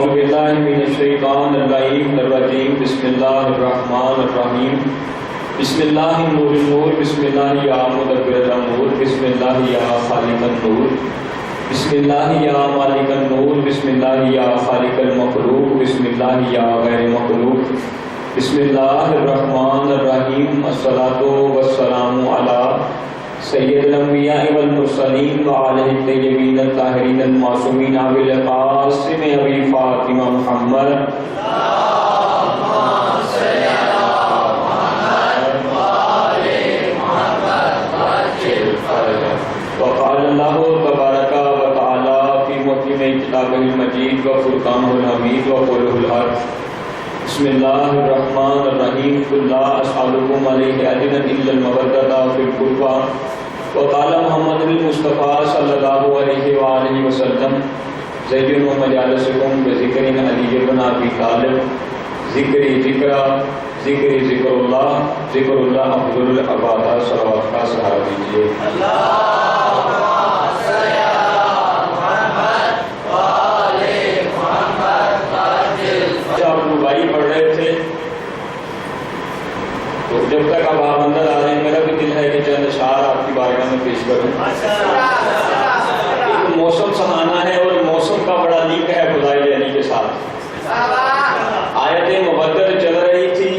اعوذ باللہ من الشیطان اللعین الرجیم بسم اللہ الرحمن الرحیم بسم اللہ نور النور بسم اللہ یا مدبر الامور بسم اللہ یا خالق النور بسم اللہ یا مالک النور بسم اللہ یا خالق المخلوق بسم اللہ یا غیر مخلوق بسم اللہ الرحمن الرحیم الصلاۃ والسلام علی سید الانبیاء والمرسلین وعلیہ الطیبین الطاہرین المعصومین ابی القاسم ابی فاطمہ محمد وقال اللہ تبارک و تعالی فی محکم کتابہ المجید وفرقانہ الحمید وقولہ الحق بسم اللہ الرحمن الرحیم قل لا اسألکم علیہ اجرا الا المودۃ فی القربى وقال محمد المصطفیٰ صلی اللہ علیہ وآلہ وسلم زینوا مجالسکم بذکر علی بن ابی طالب ذکری ذکر اللہ افضل العبادات صلوات کا سہارا دیجیے آپ ربائی پڑھ رہے تھے تو جب تک اب آپ اندر آ رہے ہیں میرا بھی دل ہے کہ چند اشعار آپ کی بارگاہ میں پیش کروں. ایک موسم سہانا ہے اور موسم کا بڑا لنک ہے خدائی علی کے ساتھ. آیت مبدر چل رہی تھی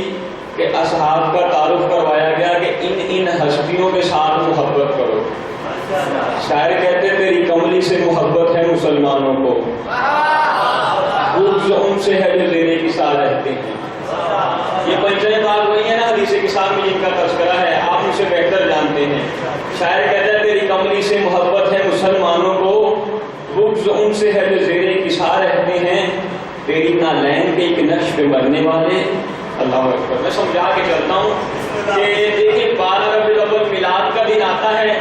کہ اصحاب کا تعارف کروایا گیا کہ ان ہستیوں کے ساتھ محبت کرو. شاعر کہتے تیری کملی سے محبت ہے مسلمانوں کو, بغض ان سے ہے جو زیر کسا رہتے ہیں. یہ پنجۂ پاک وہی ہے نا حدیث کسان میں جن کا تذکرہ ہے, آپ مجھ سے بہتر جانتے ہیں. شاعر کہتا ہے تیری کملی سے محبت ہے مسلمانوں کو, بغض ان سے ہے جو زیر کسا رہتے ہیں. تیری نالین کے ایک نقش پہ مرنے والے. اللہ اکبر. میں سمجھا کے چلتا ہوں کہ دیکھیں 12 ربیع الاول میلاد کا دن آتا ہے,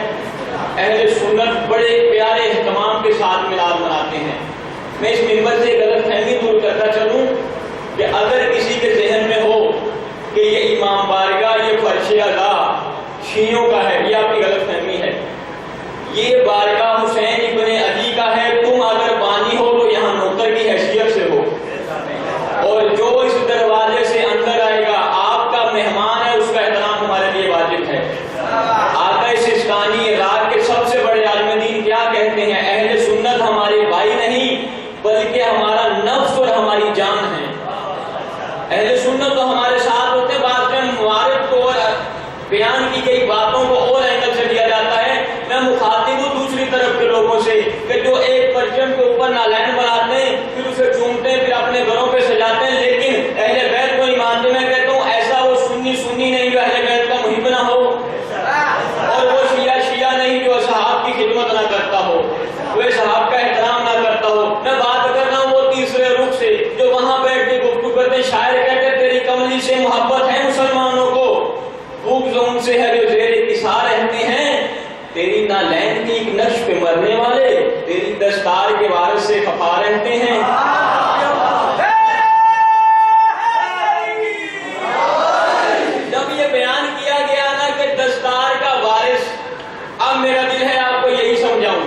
اہل سنت بڑے پیارے اہتمام کے ساتھ میلاد مناتے ہیں. میں اس منبر سے غلط فہمی دور کرتا چلوں کہ اگر کسی کے ذہن میں ہو کہ یہ امام بارگاہ, یہ فرش اعلیٰ شیعوں کا ہے, یہ آپ کی غلط فہمی ہے. یہ بارگاہ حسین ابن علی کا ہے. تم اگر بانی ہو تو یہاں نوکر کی حیثیت سے ہو, اور جو اس دروازے سے اندر آئے گا آپ کا مہمان ہے, اس کا احترام ہمارے لیے واجب ہے. آقا سستانی عراق کے سب سے بڑے عالم دین کیا کہتے ہیں, اہل سنت ہمارے بھائی نہیں بلکہ ہمارا نفس اور ہماری جان ہے. اہل سنت تو ہمارے ساتھ ہوتے, بعد میں موارد کو اور بیان کی گئی باتوں کو اور اینگل سے لیا جاتا ہے. میں مخاطب ہوں دوسری طرف کے لوگوں سے کہ جو ایک پرچم کے اوپر نالین بناتے ہیں, پھر اسے چومتے ہیں, پھر اپنے گھروں پہ سجاتے ہیں, لیکن اہل بیت کو نہیں مانتے. میں کہتا ہوں ایسا وہ سنی نہیں جو اہل بیت کا محب نہ ہو, اور وہ شیعہ نہیں جو اصحاب کی خدمت نہ کرتا ہو, وہ اصحاب کا احترام نہ کرتا ہو. میں بات کر رہا ہوں وہ تیسرے رخ سے جو وہاں بیٹھ کے گفتگو کرتے ہیں. شاعر کہتے ہیں تیری کملی سے محبت ہے مسلمانوں کو, بغض ان سے ہے جو زیر کسا رہتے ہیں. تیری نالین کی ایک نقش پہ مرنے والے, تیری دستار کے وارث سے خفا رہتے ہیں. جب یہ بیان کیا گیا نا کہ دستار کا وارث, اب میرا دل ہے آپ کو یہی سمجھاؤں.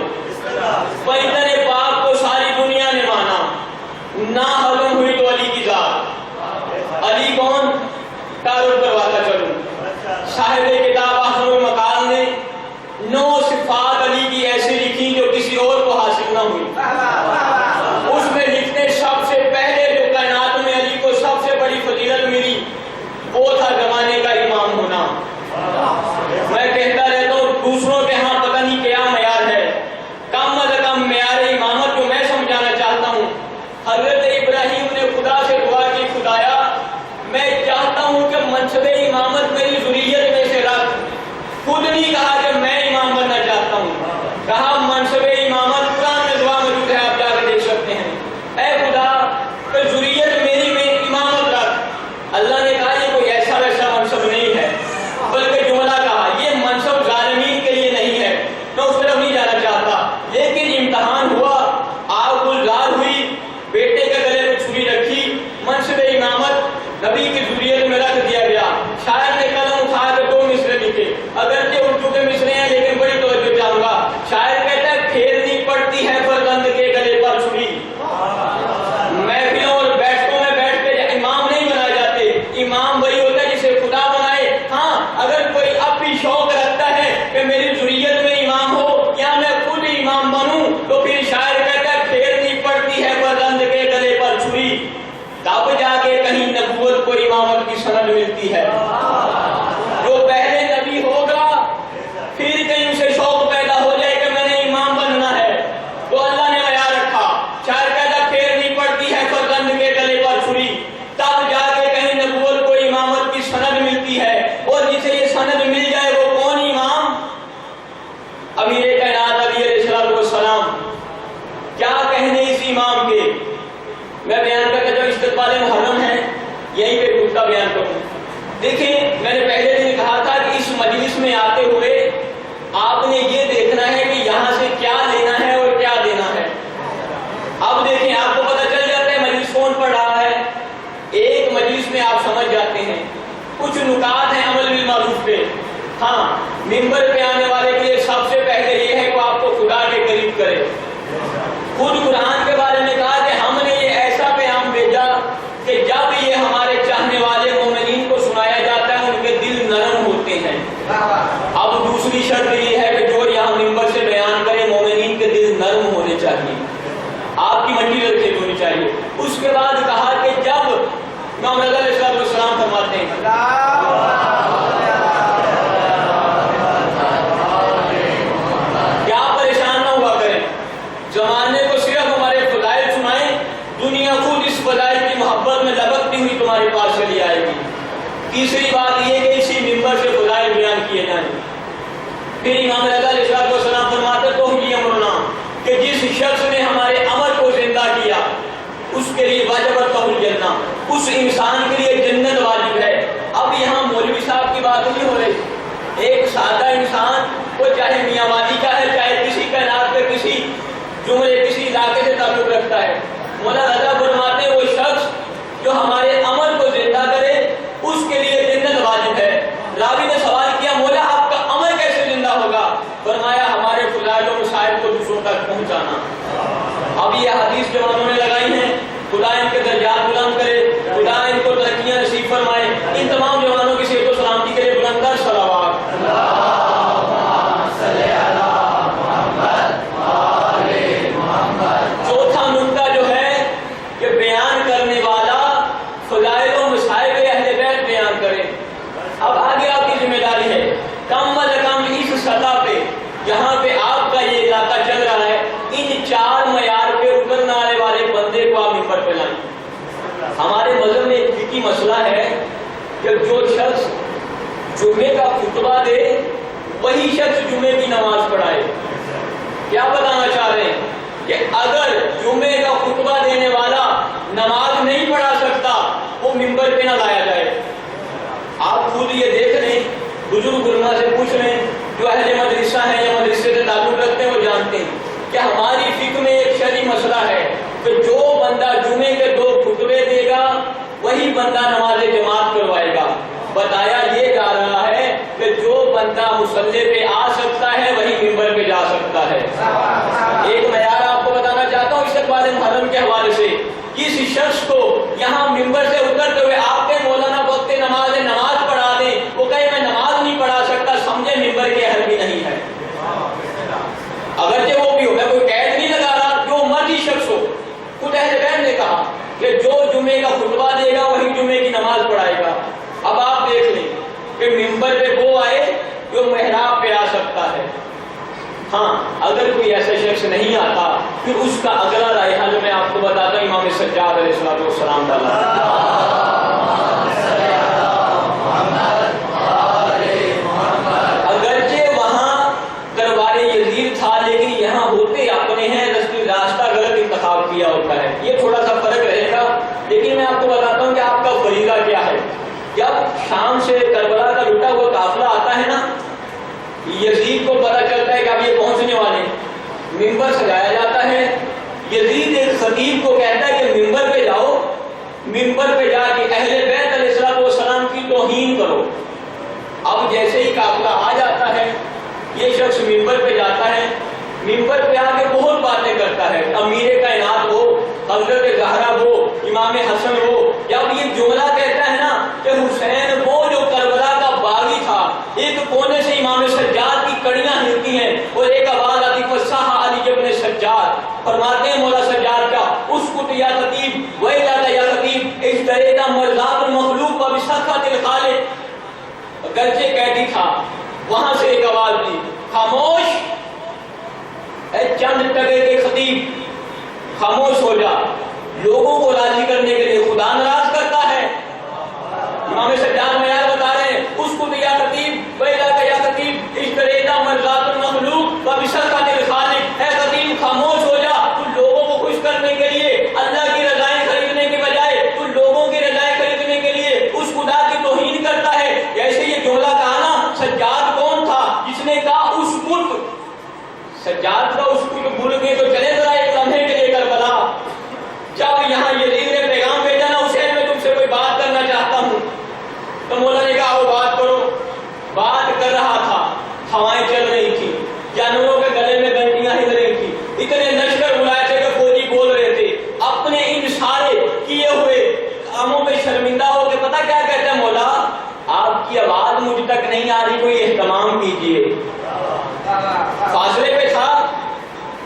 پیغمبر پاک کو ساری دنیا نے مانا, نہ ہضم ہوئی تو علی کی ذات. علی کون, تعارف کرواتا چلوں. صاحب کتاب احسن المقال نے 9 صفات علی کی ایسی لکھی جو کسی اور کو حاصل نہ ہوئی. اس میں لکھتے سب سے پہلے جو کائنات میں علی کو سب سے بڑی فضیلت ملی وہ تھا زمانے کا امام ہونا. میں کہتا رہتا ہوں دوسروں کے ہاں پتہ نہیں کیا معیار ہے, کم از کم معیار امامت جو میں سمجھانا چاہتا ہوں. حضرت ابراہیم نے خدا سے دعا کی, خدایا میں چاہتا ہوں کہ منصب امامت میری ذریت میں سے رکھ. خود نہیں کہا کہ میں امام بننا چاہتا ہوں, کہا منصب امامت قرآن میں دعا موجود ہے, آپ جا کے دیکھ سکتے ہیں. اے خدا کہ ذریت میری میں امامت رکھ. اللہ نے کہا یہ کوئی ایسا ویسا منصب نہیں ہے, بلکہ جملہ کہا یہ منصب ظالمین کے لیے نہیں ہے. میں اس طرف نہیں جانا چاہتا, لیکن امتحان ہوا, آگ گلزار ہوئی, بیٹے کے گلے میں چھری رکھی, منصب امامت نبی کی ذریت میں رکھ دیا گیا. شاعر نے قلم اٹھا کے 2 مصرے لکھے, اگرچہ اردو کے مصرے ہیں لیکن بڑی توجہ چاہوں گا. شاعر کہتا ہے استقبال محرم ہے، یہیں پہ نقطہ بیان کروں۔ دیکھیں میں نے پہلے دن کہا تھا کہ اس مجلس میں آتے ہوئے آپ نے یہ دیکھنا ہے کہ یہاں سے کیا لینا ہے اور کیا دینا ہے۔ اب دیکھیں آپ کو پتہ چل جاتا ہے مجلس کون پڑھ رہا ہے، ایک مجلس میں آپ سمجھ جاتے ہیں۔ کچھ نکات ہیں عمل بالمعروف پہ۔ ہاں، ممبر پہ آنے والے کے لیے سب سے پہلے یہ ہے کہ آپ کو خدا کے قریب کرے۔ خود قرآن کے بارے میں کہا کہ ہم نے یہ ایسا پیغام بھیجا کہ جب یہ ہمارے چاہنے والے مومنین کو سنایا جاتا ہے ان کے دل نرم ہوتے ہیں۔ اب دوسری شرط یہ ہے کہ جو یہاں ممبر سے بیان کرے مومنین کے دل نرم ہونے چاہیے، آپ کی منڈی لرزش ہونی چاہیے۔ اس کے بعد کہا کہ جب امام رضا علیہ السلام فرماتے ہیں کیا پریشان نہ ہوا کریں، زمانے کو صرف ہمارے فضائل سنائیں، دنیا خود اس فضائل کی محبت میں لبکتی ہوئی تمہارے پاس چلی آئے گی۔ تیسری بات یہ کہ اسی ممبر سے فضائل بیان کیے جائیں۔ پھر امام رضا علیہ السلام فرماتے تو یہ امرنا کہ جس شخص نے ہمارے عمل کو زندہ کیا اس کے لیے واجب الجنہ، اس انسان کے لیے جنت واجب ہے۔ اب یہاں مولوی صاحب کی بات نہیں ہو رہی، ایک سادہ انسان وہ چاہے میاں والی کا ہے، چاہے کسی کائنات کے کسی جملے کسی علاقے سے تعلق رکھتا ہے، مولا رضا فرماتے وہ شخص جو ہمارے عمل کو زندہ کرے اس کے لیے جنت واجب ہے۔ راوی نے سوال کیا مولا آپ کا عمل کیسے زندہ ہوگا؟ فرمایا ہمارے فضائل و مسائل کو دوسروں تک پہنچانا۔ اب یہ حدیث جوانوں نے لگائی ہیں، خدا ان کے درجات بلند کرے، خدا ان کو ترقیاں نصیب فرمائے۔ ان تمام جوانوں کی صحت و سلامتی کے لیے بلند تر صلوات۔ چوتھا نقطہ جو ہے کہ بیان کرنے والا فضائل و مسائل اہل بیت بیان کرے۔ اب آگے آپ کی ذمہ داری ہے کم از کم اس سطح پہ جہاں پہ آپ کا یہ علاقہ چل رہا ہے ان 4 معیار پہ اترنے آنے والے بندے کو آپ ممبر پہ لائیں۔ ہمارے مذہب میں ایک فقہی مسئلہ ہے کہ جو شخص جمعے کا خطبہ دے وہی شخص جمعے کی نماز پڑھائے۔ کیا بتانا چاہ رہے ہیں کہ اگر جمعے کا خطبہ دینے والا نماز نہیں پڑھا سکتا وہ ممبر پہ نہ لایا جائے۔ آپ خود یہ دیکھ لیں، بزرگ علماء سے پوچھ لیں جو اہل مدرسہ ہیں یا مدرسے سے تعلق رکھتے ہیں وہ جانتے ہیں کہ ہماری فقہ میں ایک شرعی مسئلہ ہے کہ جو بندہ جمعے کے 2 خطبے دے گا وہی بندہ نماز جماعت کروائے گا۔ بتایا یہ جا رہا ہے کہ جو بندہ مصلی پہ آ سکتا ہے وہی ممبر پہ جا سکتا ہے۔ ایک معیار آپ کو بتانا چاہتا ہوں استقبال محرم کے حوالے سے، کس شخص کو یہاں ممبر سے اترتے ہوئے آپ کے مولانا وقت نماز پڑھا دیں، وہ کہے میں نماز نہیں پڑھا سکتا، سمجھے ممبر کے اہل بھی نہیں ہے۔ اگرچہ وہ بھی ہو، میں کوئی قید نہیں لگا رہا، جو مرضی شخص ہو۔ خود اہل بیت نے کہا کہ جو جمعے کا خطبہ دے گا وہی جمعے کی نماز پڑھائے گا۔ اب آپ دیکھ لیں کہ ممبر پہ وہ آئے جو محراب پہ آ سکتا ہے۔ ہاں اگر کوئی ایسا شخص نہیں آتا پھر اس کا اگلا رائے حل میں آپ کو بتاتا ہوں امام سجاد علیہ السلام اگرچہ وہاں دربار یزید تھا لیکن یہاں ہوتے اپنے ہیں، راستہ غلط انتخاب کیا ہوتا ہے، یہ تھوڑا سا فرق رہے گا۔ لیکن میں آپ کو بتاتا ہوں کہ آپ کا فریضہ کیا ہے۔ جب شام سے کربلا کا لٹا ہوا قافلہ آتا ہے نا، یزید کو پتہ چلتا ہے کہ اب یہ پہنچنے والے، ممبر سجایا جاتا ہے۔ یزید ایک خطیب کو کہتا ہے کہ ممبر پہ جاؤ، ممبر پہ جا کے اہل بیت علیہ السلام کی توہین کرو۔ اب جیسے ہی قافلہ آ جاتا ہے یہ شخص ممبر پہ جاتا ہے، ممبر پہ آ کے بہت باتیں کرتا ہے، امیر کائنات ہو، حضرت زہرا ہو، امام حسن ہو، جب یہ جملہ کہتا ہے نا کہ حسین وہ جو کربلا کا باغی تھا، ایک کونے سے امام سجاد کی کڑیاں ہلتی ہیں اور ایک آواز آتی فصاح علی ابن سجاد، فرماتے ہیں مولا سجاد کا اسکت یا خطیب ویلا یا خطیب اشتریتا مرضات المخلوق و بسخط الخالق۔ اگرچہ قیدی تھا وہاں سے ایک آواز دی خاموش، اے چند ٹکے کے خطیب خاموش ہو جا، لوگوں کو راضی کرنے کے لیے خدا ناراض کرتا ہے۔ امام سجاد معیار بتا رہے ہیں اس کو یا خطیب ویلا کا یا خطیب اشتریتا مرضات المخلوق و بسخط الخالق، اے خطیب خاموش ہو جا، تو لوگوں کو خوش کرنے کے لیے اللہ کی رضائیں خریدنے کے بجائے تو کیجیے. فاصلے پہ تھا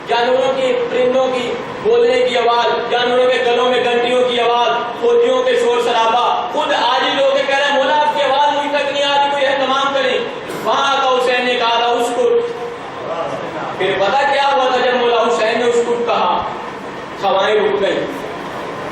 جانوروں کی، پرندوں کی بولنے کی آواز، جانوروں کے گلوں میں گھنٹیوں کی آواز، فوجیوں کے شور شرابہ. خود آج ہی لوگ کہہ رہے ہیں مولا آپ کی آواز مجھ تک نہیں آتی، کوئی اہتمام کرے. وہاں کا حسین نے کہا تھا اسکٹ. پھر پتا کیا ہوا تھا جب مولا حسین نے اسکٹ کہا؟ ہوائیں رک گئی،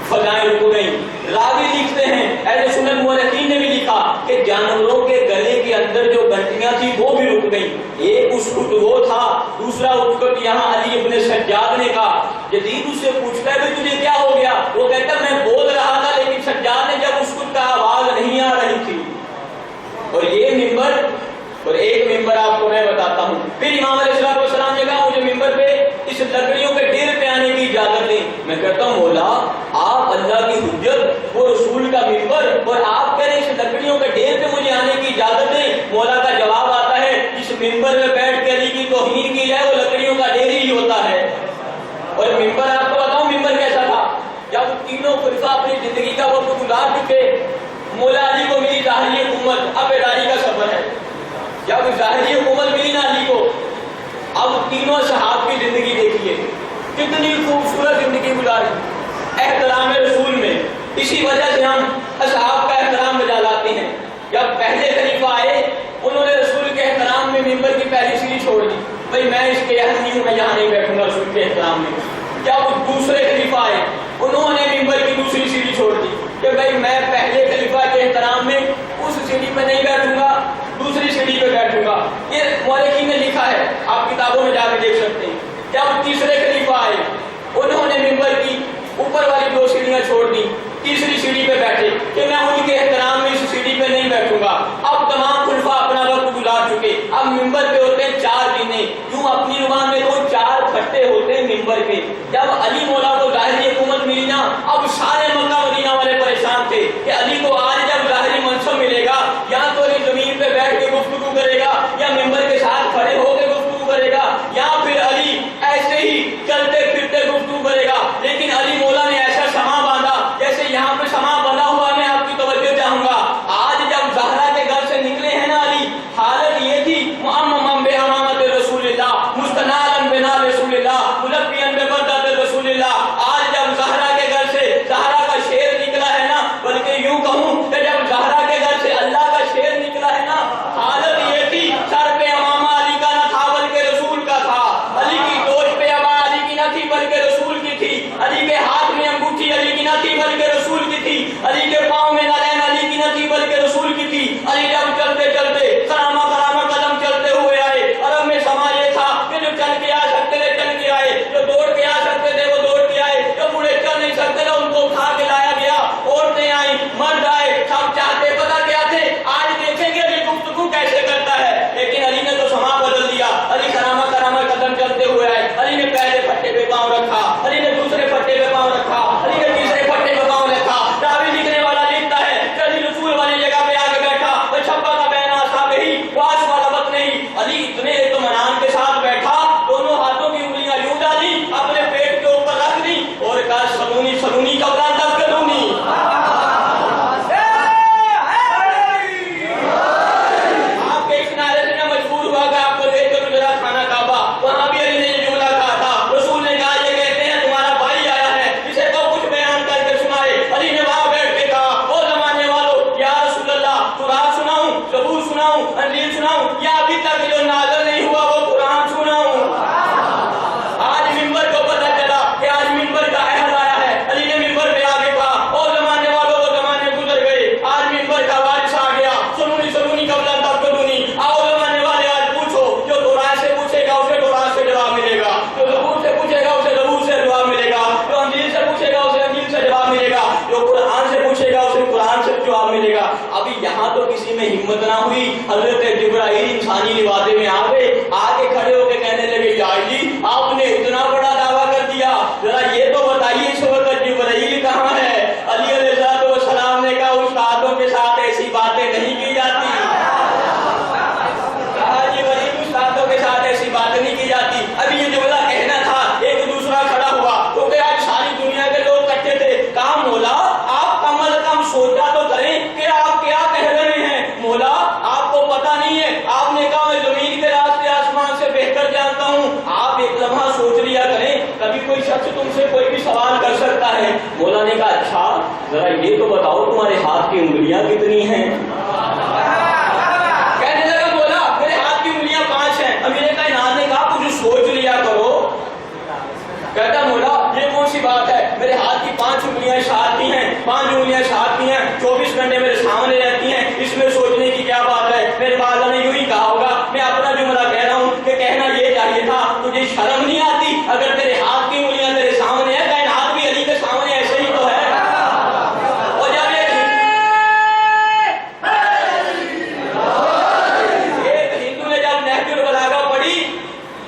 فضائیں رک گئی. راوی لکھتے ہیں، اہل سنت مورخین نے بھی لکھا کہ جانوروں کے گلے کے اندر جو گھنٹیاں تھی وہ بھی رک گئی. ایک اسکٹ وہ تھا، دوسرا اسکٹ یہاں علی ابن سجاد نے کہا. جدید اس سے پوچھتا ہے تجھے کیا ہو گیا؟ وہ کہتا ہے میں بول رہا تھا لیکن سجاد نے جب اسکٹ کا آواز نہیں آ رہی تھی. اور یہ ممبر، اور ایک ممبر آپ کو میں بتاتا ہوں. پھر امام علیہ السلام نے کہا مجھے ممبر پہ اس لکڑیوں کے ڈھیر پہ آنے کی اجازت دیں. میں کہتا ہوں مولا آپ اللہ کی حجت، وہ رسول کا ممبر، اور آپ کہہ رہے ہیں اس لکڑیوں کے ڈھیر پہ مجھے آنے کی اجازت دیں. مولا کا جواب آتا ہے اس ممبر میں بیٹھ کے علی کی توہین کی جائے وہ لکڑیوں کا ڈھیر ہی ہوتا ہے. اور ممبر آپ کو بتاؤں ممبر کیسا تھا؟ جب تینوں خلفاء اپنی زندگی کا وقت گزار چکے، مولا علی کو ملی ظاہری حکومت، اب اداری کا سفر ہے. جب ظاہری حکومت ملی نا علی کو، اب تینوں صحاب کی زندگی دیکھیے کتنی خوبصورت زندگی گزاری احترام رسول میں. اسی وجہ سے ہم اصحاب کا احترام بجا لاتے ہیں. جب پہلے خلیفہ آئے انہوں نے رسول کے احترام میں ممبر کی پہلی سیڑھی چھوڑ دی. بھائی میں اس کے اہل نہیں ہوں، میں یہاں نہیں بیٹھوں گا رسول کے احترام میں. جب دوسرے خلیفہ آئے انہوں نے ممبر کی دوسری سیڑھی چھوڑ دی کہ بھائی میں پہلے خلیفہ کے احترام میں اس سیڑھی پہ نہیں بیٹھوں گا، دوسری سیڑھی پہ بیٹھوں گا. یہ مورخین نے لکھا ہے، آپ کتابوں میں جا کے دیکھ سکتے ہیں. جب تیسرے خلیفہ آئے انہوں نے ممبر کی اوپر والی دو سیڑھیاں چھوڑ دی، تیسری سیڑھی پہ بیٹھے کہ میں ان کے احترام میں اس سیڑھی پہ نہیں بیٹھوں گا. اب تمام خلفاء اپنا وقت گزار چکے، اب ممبر پہ ہوتے ہیں 4 دن. یوں اپنی زبان میں تو 4 پھٹے ہوتے ہیں ممبر پہ. جب علی مولا کو ظاہری حکومت ملی نا، اب سارے مکہ مدینہ والے پریشان تھے کہ علی کو آج جب ظاہری منصب ملے گا یا تو علی زمین پہ بیٹھ کے گفتگو کرے گا یا ممبر کے ساتھ کھڑے ہو کے گفتگو کرے گا یا پھر علی ایسے ہی چلتے پھرتے گفتگو کرے گا. لیکن علی مولا نے ایسا سما باندھا جیسے یہاں پہ سما بندھا ہوا. میں آپ کی توجہ چاہوں گا، آج جب زہرا کے گھر سے نکلے ہیں نا علی، حالت یہ تھی معمم بے امامت رسول اللہ، مستنالن بنا رسول اللہ، ملبین بے بردت رسول اللہ. آج جب زہرا کے گھر سے زہرا کا شیر نکلا ہے نا، بلکہ یوں کہوں کہ جب زہرا کے گھر سے اللہ کا شیر نکلا ہے نا، حالت یہ تھی سر پہ امامہ علی کا نہ تھا بلکہ رسول کا تھا. علی کی ٹوچ پہ ابا علی کی نہ تھی بلکہ رسول کی تھی. علی کے ہاتھ میں انگوٹھی علی کی نہ تھی بلکہ رسول کی تھی. علی کے پاؤں میں نالین علی کی نہ تھی بلکہ رسول کی تھی. علی جب چلتے چلتے کرامہ کرامہ قدم چلتے ہوئے آئے، عرب میں سما یہ تھا کہ جو چل کے آ سکتے تھے چل کے آئے، جو دوڑ کے آ سکتے تھے وہ دوڑ کے آئے، جو بوڑھے چل نہیں سکتے تھے ان کو اٹھا کے لایا گیا. عورتیں آئیں، مرد آئے، سب چاہتے پتا کیا تھے؟ آج دیکھیں گے علی گفتگو کیسے کرتا ہے. لیکن علی نے تو سما بدل دیا. علی کرامہ کرامہ قدم چلتے ہوئے آئے. علی نے پہلے پھٹے پہ پاؤں رکھا، علی نے دوسرے پھٹے پہ پاؤں رکھا، علی نے تیسرے پھٹے پہ پاؤں رکھا. راوی لکھنے والا لکھتا ہے کہ علی رسول والی جگہ پہ آ کے بیٹھا، وہ چھپا کا بین آسا ہی واس والا بت نہیں. علی اتنے اطمینان کے ساتھ بیٹھا، دونوں ہاتھوں کی انگلیاں یوں ڈالی، اپنے پیٹ کے اوپر رکھ دی اور کہا سلونی سلونی کبران تک کرونی. آپ کے اس نعرے سے میں مجبور ہوا کہ آپ کو دیکھ کر ذرا کھانا کعبہ، وہاں بھی علی نے یہ جملہ کہا تھا. رسول نے کہا یہ کہتے ہیں تمہارا بھائی آیا ہے، اسے تو کچھ بیان کر کے سنائے. علی نے وہاں بیٹھ کے کہا او زمانے والوں، یا رسول اللہ قرآن سناؤں، زبور سناؤں، انجیل سناؤں یا ابھی تک جو نازل نہیں ہوا وہ قرآن سناؤں؟ آج ممبر کو پتہ چلا کہ آج ممبر کا عہد آیا ہے. علی نے ممبر پہ آگے کہا او زمانے والوں وہ زمانے گزر گئے، آج ممبر کا وارث آ گیا. سنونی سنونی قبل تب کرونی. آؤ زمانے والے آج پوچھو، جو قرآن سے پوچھے گا اسے قرآن سے جواب ملے گا، جو زبور سے پوچھے گا اسے زبور سے جواب ملے گا، جو انجیل سے پوچھے گا اسے انجیل سے جواب ملے گا، جو قرآن سے پوچھے گا اسے قرآن سے جواب ملے گا. ابھی یہاں تو کسی میں ہمت نہ ہوئی، حضرت جبرائیل انسانی لبادے میں آ گئے، آگے کھڑے ہو کے کہنے لگے یا علی آپ نے اتنا بڑا دعویٰ کر دیا، ذرا یہ تو بتائیے اس وقت جبرائیل کہاں ہے؟ علی علیہ السلام نے کہا استادوں کے ساتھ ایسی باتیں نہیں کی جاتی. کہا جبرائیل استادوں کے ساتھ ایسی باتیں نہیں کی جاتی. ابھی یہ جملہ کہنا تھا، ایک دوسرا کھڑا ہوا کیونکہ آج ساری دنیا کے لوگ اکٹھے تھے. کہا مولا آپ کم از کم سوچا تو کریں کہ آپ کیا کہہ رہے ہیں. مولا آپ کو پتہ نہیں ہے، آپ نے کہا میں زمین نے کہا اچھا ذرا یہ تو بتاؤ تمہارے ہاتھ کی انگلیاں کتنی ہیں؟ کہنے لگا مولا میرے ہاتھ کی انگلیاں 5 ہیں۔ امیر کائنات نے کہا کچھ سوچ لیا کرو۔ کہتا مولا یہ کون سی بات ہے، میرے ہاتھ کی 5 انگلیاں شہادتی ہیں، 5 انگلیاں شہادتی ہیں، 24 گھنٹے میرے سامنے رہتی ہیں، اس میں سوچنے کی کیا بات ہے؟ میرے والدہ نے یوں ہی کہا ہوگا، میں اپنا جملہ کہہ رہا ہوں کہ کہنا یہ چاہیے تھا تجھے شرم نہیں آتی؟ اگر تیرے ہاتھ کی انگلیاں تیرے سامنے ہے، کائنات بھی علی کے سامنے ایسے ہی تو ہے۔ اور جب ایک ہندو نے جب نہج البلاغہ پڑھی،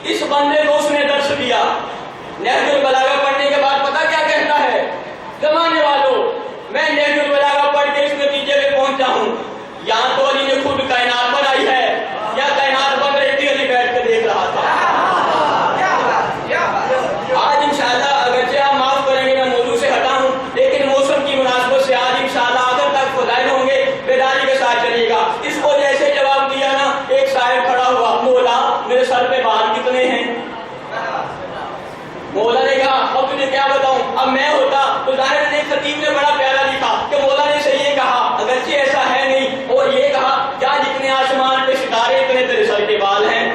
اس بندے کو اس نے درس دیا۔ نہج البلاغہ پڑھنے کے بعد پتہ کیا کہتا ہے؟ زمانے والوں میں نہج البلاغہ پڑھ کے اس نتیجے پہ پہنچا ہوں، یا تو علی نے خود کائنات بنائی ہے یا کائنات بن رہی تھی، علی بیٹھ کے دیکھ رہا تھا۔ آج انشاءاللہ اگرچہ آپ معاف کریں گے میں موضوع سے ہٹا ہوں، لیکن موسم کی مناسبت سے آج انشاءاللہ آخر تک فضائل ہوں گے، بیداری کے ساتھ چلیے گا۔ اس کو جیسے جواب دیا نا، ایک شاعر کھڑا ہوا، مولا میرے سر پہ بال کتنے ہیں؟ مولا نے کہا اب تجھے کیا بتاؤں، اب میں ہوتا تو ظاہر ہے خطیب نے بڑا پیارا لکھا کہ مولا نے سے یہ کہا، اگرچہ ایسا ہے نہیں، اور یہ کہا کیا جتنے آسمان پہ ستارے اتنے تیرے سر کے بال ہیں،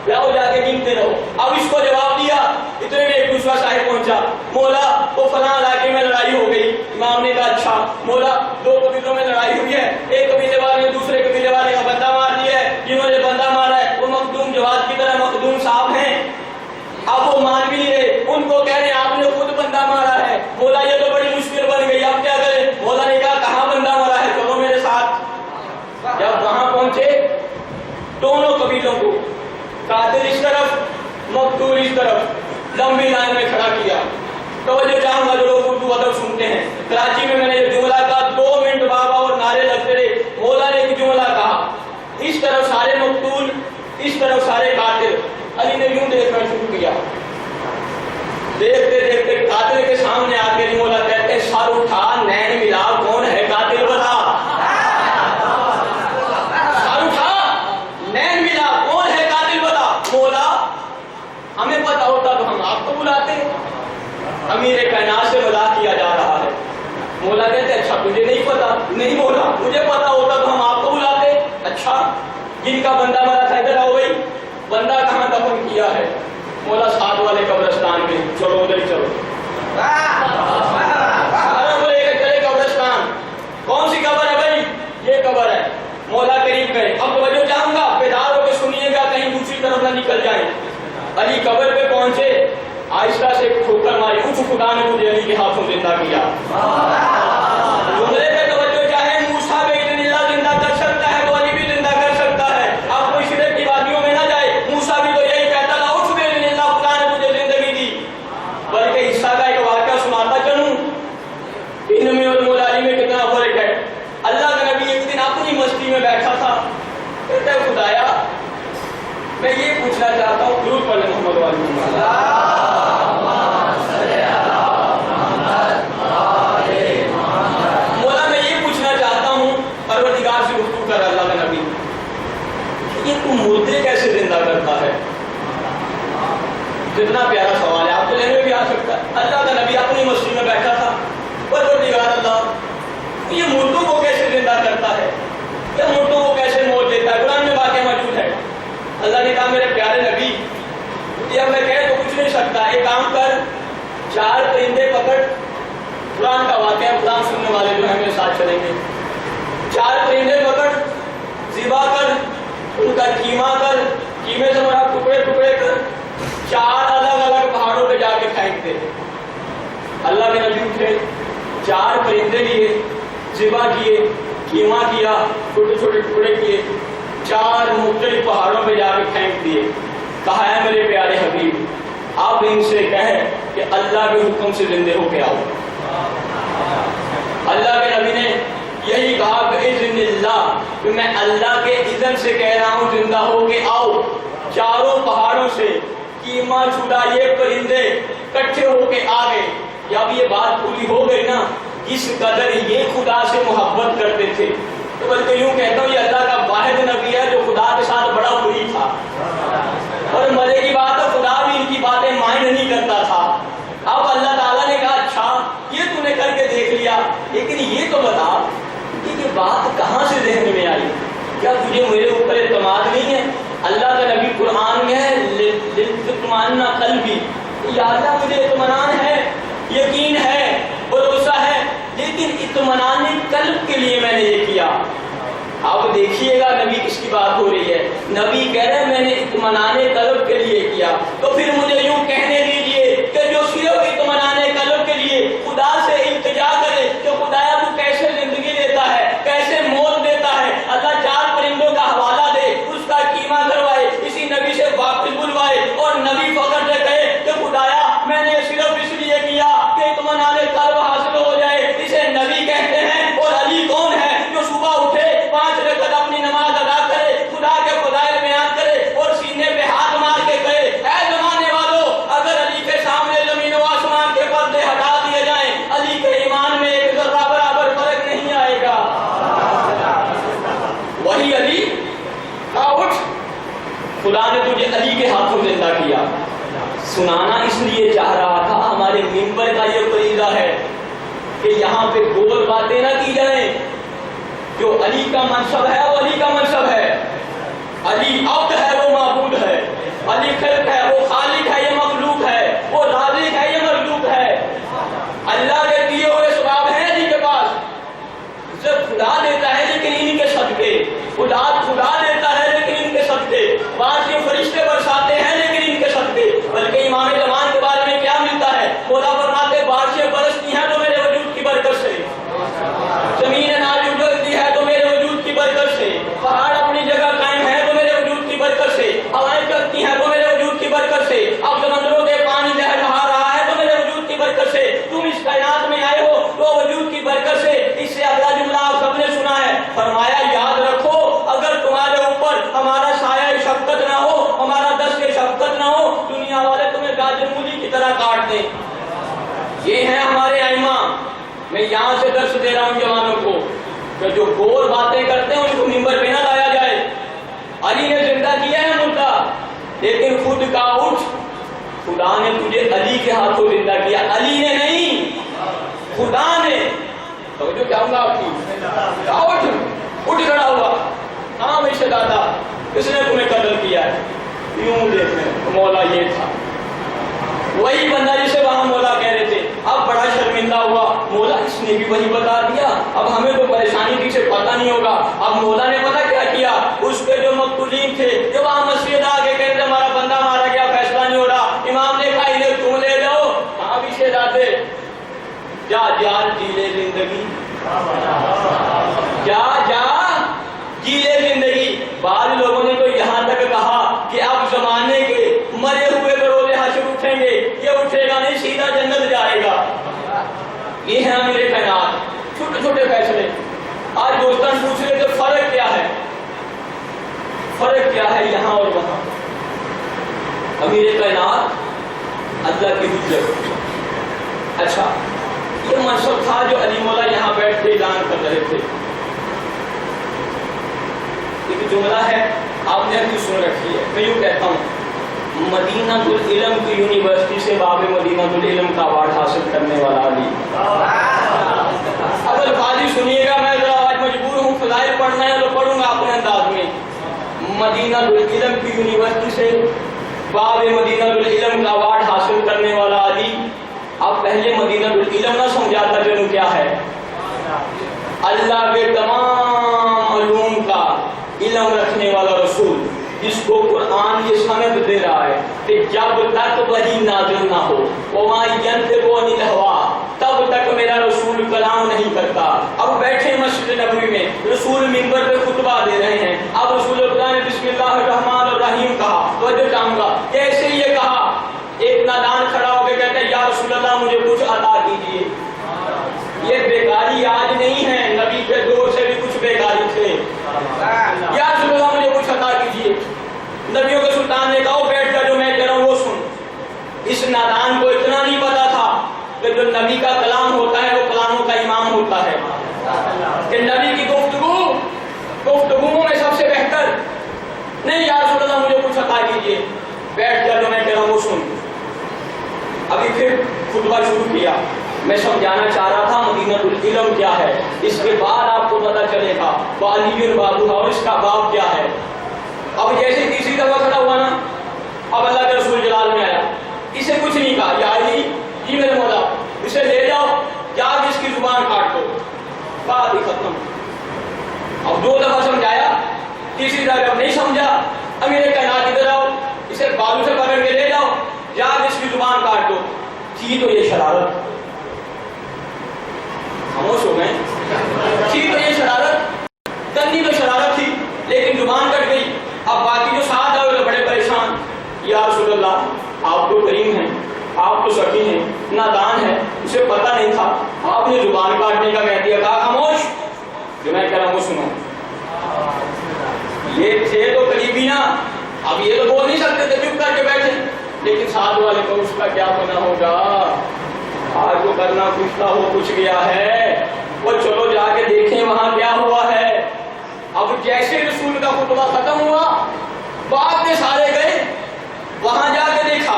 لاؤ جا کے گنتے رہو۔ اب اس کو جواب دیا، اتنے میں ایک دوسرا شاعر پہنچا، مولا تو فلاں علاقے میں لڑائی ہو گئی۔ امام نے کہا اچھا مولا 2 قبیلوں میں لڑائی ہوئی ہے، ایک قبیلے والے نے دوسرے قبیلے والے کا بندہ مار دیا ہے، جنہوں نے بندہ مارا ہے وہ مخدوم جواد کی طرح مخدوم صاحب ہیں۔ اب وہ مان بھی نہیں رہے، ان کو کہہ رہے ہیں آپ نے خود بندہ مارا ہے۔ مولا یہ تو بڑی مشکل بن گئی، اب کیا کریں؟ مولا نے کہا کہاں بندہ مارا ہے، چلو میرے ساتھ۔ جب وہاں پہنچے دونوں قبیلوں کو قاتل اس طرف مقتول اس طرف لمبی لائن میں کھڑا کیا۔ توجہ چاہوں گا جو لوگ اردو ادب سنتے ہیں، کراچی میں نے یہ جملہ کہا 2 منٹ بابا اور نعرے لگتے رہے۔ مولا نے ایک جملہ کہا، اس طرف سارے مقتول اس طرف سارے قاتل۔ علی نے یوں دیکھنا شروع کیا، دیکھتے دیکھتے قاتل کے سامنے آ کے مولا کہتے سر اٹھا نین ملا کون ہے قاتل بتا، سر اٹھا نین ملا کون ہے قاتل بتا۔ مولا ہمیں پتا ہوتا تو ہم آپ کو بلاتے، امیر کائنات سے مذاق کیا جا رہا ہے۔ مولا کہتے اچھا تجھے نہیں پتا؟ نہیں مولا مجھے پتا ہوتا تو ہم آپ کو بلاتے۔ اچھا جن کا بندہ مرا تھا ادھر آؤ بھائی، بندہ کہاں دفن کیا ہے؟ مولا ساتھ والے قبرستان میں، چلو ادھر ہی چلو۔ ساروں کو لے کے چلے قبرستان، کون سی قبر ہے بھائی؟ یہ قبر ہے۔ مولا قریب گئے، اب توجہ چاہوں گا بیدار ہو کے سنیے گا کہیں دوسری طرف نہ نکل جائیں۔ علی قبر پہ پہنچے، آہستہ سے ٹھوکر ماری، اٹھ خدا نے مجھے علی کے ہاتھوں زندہ کیا۔ جملے پہ توجہ چاہے، موسیٰ بے اذن اللہ زندہ کر سکتا ہے تو علی بھی زندہ کر سکتا ہے۔ آپ کوئی شرک کی وادیوں میں نہ جائے، موسیٰ بھی تو یہی کہتا تھا اٹھ بے اذن اللہ خدا نے مجھے زندگی دی۔ بلکہ عیسیٰ کا ایک واقعہ سناتا چلوں، ان میں اور مولا علی میں کتنا فرق ہے۔ اللہ کا نبی ایک دن اپنی مستی میں بیٹھا تھا، کہتا ہے خدایا میں یہ پوچھنا چاہتا ہوں، درود پڑھ لیں محمد والی مولا میں یہ پوچھنا چاہتا ہوں پروردگار سے گفتگو کر اللہ کا نبی، یہ تو مردے کیسے زندہ کرتا ہے؟ کتنا پیارا سوال ہے، آپ کے ذہن میں بھی آ سکتا ہے۔ اللہ کا نبی اپنی مسجد میں بیٹھا تھا، پروردگار اللہ یہ مردوں کو کیسے زندہ کرتا ہے، یہ مردوں کو کیسے موت دیتا ہے؟ قرآن میں واقعہ موجود ہے۔ اللہ نے کہا میرے پیارے نبی یہ اب میں کہہ تو کچھ نہیں سکتا، ایک کام کر 4 پرندے پکڑ، قرآن کا واقعہ قرآن سننے والے جو ہیں میرے ساتھ چلیں گے، 4 پرندے پکڑ، ذبح کر، ان کا کیما کر، کیمے سے مراد ٹکڑے ٹکڑے کر، 4 الگ الگ پہاڑوں پہ جا کے پھینک دے۔ اللہ کے نبی اٹھے، 4 پرندے لیے، ذبح کیے، کیما کیا، چھوٹے چھوٹے ٹکڑے کیے، 4 مختلف پہاڑوں پہ جا کے پھینک دیے۔ کہا ہے میرے پیارے حبیب آپ ان سے کہیں کہ اللہ کے حکم سے زندے ہو کے آؤ۔ اللہ کے نبی نے یہی کہا بِإِذْنِ اللَّهِ کہ میں اللہ کے اذن سے کہہ رہا ہوں زندہ ہو کے آؤ۔ 4 پہاڑوں سے کیما چھوڑا یہ پرندے کٹھے ہو کے آ گئے۔ جب یہ بات پوری ہو گئی نا، اس قدر یہ خدا سے محبت کرتے تھے، تو بلکہ یوں کہتا ہوں یہ اللہ کا واحد نبی ہے جو خدا کے ساتھ بڑا فری تھا۔ اور مزے کی بات ہے خدا بھی ان کی باتیں مائنڈ نہیں کرتا تھا۔ اب اللہ تعالیٰ نے کہا اچھا یہ تو نے کر کے دیکھ لیا، لیکن یہ تو بتا کہ یہ بات کہاں سے ذہن میں آئی؟ کیا تجھے میرے اوپر اعتماد نہیں ہے؟ اللہ کا نبی قرآن میں ہے لِتُطْمَئِنَّ قَلْبِي، یا اللہ مجھے اطمینان ہے، یقین ہے، بھروسہ ہے، لیکن اطمینان قلب کے لیے میں نے یہ کیا۔ اب دیکھیے گا نبی کس کی بات ہو رہی ہے، نبی کہہ رہے ہیں میں نے اطمینان قلب کے لیے کیا، تو پھر مجھے یوں کہنے دیجئے کہ جو صرف اطمینان قلب کے لیے خدا سے التجا کرے کہ خدایا تو کیسے زندگی دیتا ہے، کیسے موت دیتا ہے، اللہ 4 پرندوں کا حوالہ دے، اس کا قیمہ کروائے، اسی نبی سے واپس بلوائے، اور نبی فخر سے کہے کہ خدایا میں نے صرف اس لیے کیا کہ اطمینان قلب حاصل ہو جائے، اسے نبی کہتے ہیں۔ اور علی کون ہے جو صبح اٹھے 5 رکعت اپنی نماز ادا کرے، خدا کے فضائل بیان کرے اور سینے پہ ہاتھ مار کے کہے اے زمانے والوں اگر علی کے سامنے زمین و آسمان کے پردے ہٹا دیے جائیں علی کے ایمان میں ایک ذرہ برابر فرق نہیں آئے گا۔ وہی علی اٹھ، خدا نے تجھے علی کے ہاتھوں زندہ کیا۔ سنانا اس لیے چاہ رہا تھا، ہمارے منبر کا یہ فریضہ ہے کہ یہاں پہ گول باتیں نہ کی جائیں، جو علی کا منصب ہے وہ علی کا منصب ہے، علی عبد ہے وہ معبود ہے، علی خلق ہے وہ خالق ہے یہ مخلوق ہے، وہ رازق ہے یہ مخلوق ہے، اللہ کے دیے ہوئے ثواب ہیں علی کے پاس، صرف خدا دیتا ہے لیکن ان کے صدقے، خدا دیتا ہے لیکن ان کے صدقے، بعض یہ فرشتے برساتے ہیں لیکن ان کے صدقے۔ بلکہ امام زمان کے بارے میں کیا ملتا ہے؟ مولا فرماتے بارشیں برستی ہیں تو میرے وجود کی برکت سے، زمین نازل اجڑتی ہے تو میرے وجود کی برکت سے، پہاڑ اپنی جگہ قائم ہے تو میرے وجود کی برکت سے، ہوائیں چلتی ہیں تو میرے وجود کی برکت سے، اب سمندروں کے پانی لہر بہا رہا ہے تو میرے وجود کی برکت سے، تم اس کائنات میں آئے ہو تو وجود کی برکت سے۔ اس سے اگلا جملہ آپ سب نے سنا ہے، فرمایا یاد رکھو اگر تمہارے اوپر ہمارا سایہ شفقت نہ ہو، ہمارا دست شفقت نہ ہو، دنیا والے تمہیں گاجر مولی کی طرح کاٹ دیں۔ یہ ہیں ہمارے ائمہ۔ میں یہاں سے درس دے رہا ہوں جوانوں کو کہ جو گول باتیں کرتے ہیں ان کو منبر پہ نہ لایا جائے۔ علی نے زندہ کیا ہے مردہ، لیکن خود کا اٹھ، خدا نے تجھے علی کے ہاتھوں زندہ کیا، علی نے نہیں خدا نے۔ توجہ کیا ہوں گا آپ کی، اٹھ کھڑا ہوا، ہاں میرے دادا اس نے تمہیں قتل کیا ہے، یوں دیکھیں مولا یہ تھا، وہی بندہ جسے وہاں مولا کہہ رہے تھے، اب بڑا شرمندہ ہوا، مولا اس نے بھی وہی بتا دیا، اب ہمیں تو پریشانی تھی سے پتہ نہیں ہوگا۔ اب مولا نے پتہ کیا کیا، اس کے جو مقتولین تھے جو وہاں مسجد آ کے کہتے ہمارا بندہ مارا گیا فیصلہ نہیں ہو رہا، امام نے کہا انہیں تم لے جاؤ، ہاں بھی شہزادے جا جی لے زندگی، جا جی لے زندگی۔ بعض لوگوں نے تو یہاں تک کہا کہ اب زمانے کے مرے ہوئے بروز حشر اٹھیں گے، یہ اٹھے گا نہیں سیدھا جنت جائے گا۔ یہ ہے امیر کائنات، چھوٹے چھوٹے فیصلے۔ آج دوستان پوچھ رہے تھے فرق کیا ہے، فرق کیا ہے یہاں اور وہاں؟ امیر کائنات اللہ کی حجت۔ اچھا یہ منصب تھا جو علی مولا یہاں بیٹھ کے اعلان کر رہے تھے۔ ایک جملہ ہے آپ نے ابھی سن رکھی ہے، میں یوں کہتا ہوں مدینہ العلم کی یونیورسٹی سے باب مدینہ العلم کا ایوارڈ حاصل کرنے والا علی۔ اب الفاظی سنیے گا، میں ذرا آج مجبور ہوں فضائل پڑھنا ہے تو پڑھوں گا اپنے انداز میں۔ مدینہ العلم کی یونیورسٹی سے باب مدینہ العلم کا ایوارڈ حاصل کرنے والا علی۔ اب پہلے مدینہ العلم نہ سمجھا ترجمہ کیا ہے، اللہ کے تمام علوم کا علم رکھنے والا رسول، جس کو قرآن یہ سند دے رہا ہے کہ جب تک وحی نازل نہ ہو وما ينطق عن الهوى، تب تک میرا رسول کلام نہیں کرتا۔ اب بیٹھے مسجد نبوی میں، رسول منبر پہ خطبہ دے رہے ہیں، اب رسول خدا نے بسم اللہ الرحمن الرحیم کہا، توجہ چاہوں گا کیسے یہ کہا، ایک نادان کھڑا ہو کے کہتا ہے یا رسول اللہ مجھے کچھ عطا کیجیے۔ یہ بیکاری آج نہیں ہے، نبی کے دور سے بھی کچھ بیکاری تھے۔ یا رسول اللہ مجھے کچھ عطا کیجیے، نبیوں کے سلطان نے کہا بیٹھ کر جو میں کہہ رہا ہوں وہ سن۔ اس نادان کو اتنا نہیں پتا تھا کہ جو نبی کا کلام ہوتا ہے وہ کلاموں کا امام ہوتا ہے، کہ نبی کی گفتگو میں سب سے بہتر نہیں یا رسول اللہ مجھے کچھ عطا کیجیے، بیٹھ کر جو میں کہہ رہا ہوں وہ سن۔ ابھی پھر خطبہ شروع کیا، میں سمجھانا چاہ رہا تھا اس کے بعد آپ کو پتا چلے گا علی بابو اور اس کا باپ کیا ہے. اب جیسے تیسری دفعہ کھڑا ہوا نا, اب اللہ کے رسول جلال میں آیا, اسے کچھ نہیں کہا, یا علی جی میرے مولا اسے لے جاؤ, جا کے اس کی زبان کاٹ دو, بات ہی ختم. اب 2 دفعہ سمجھایا, تیسری دفعہ جب نہیں سمجھا, امیر کائنات ادھر آؤ, اسے بالوں سے پکڑ کے لے جاؤ, جا کے اس کی زبان کاٹ دو. تھی تو یہ شرارت, خاموش ہو گئے, تھی تو یہ شرارت, کرنی تو شرارت تھی لیکن زبان کٹ گئی. اب باقی جو ساتھ آئے وہ بڑے پریشان, یا رسول اللہ آپ تو کریم ہیں, آپ تو سخی ہیں, نادان ہے, اسے پتہ نہیں تھا, آپ نے زبان کاٹنے کا کہہ دیا. کہا خاموش, جو میں کہہ رہا ہوں سنو. یہ تھے تو قریبی نا, اب یہ تو بول نہیں سکتے تھے, چپ کر کے بیٹھے, لیکن ساتھ والے کو اس کا کیا بنا ہوگا, آج وہ کرنا کچھ تھا ہو کچھ گیا ہے, وہ چلو جا کے دیکھیں وہاں کیا ہوا ہے. اب جیسے رسول کا خطبہ ختم ہوا, بعد میں سارے گئے, وہاں جا کے دیکھا.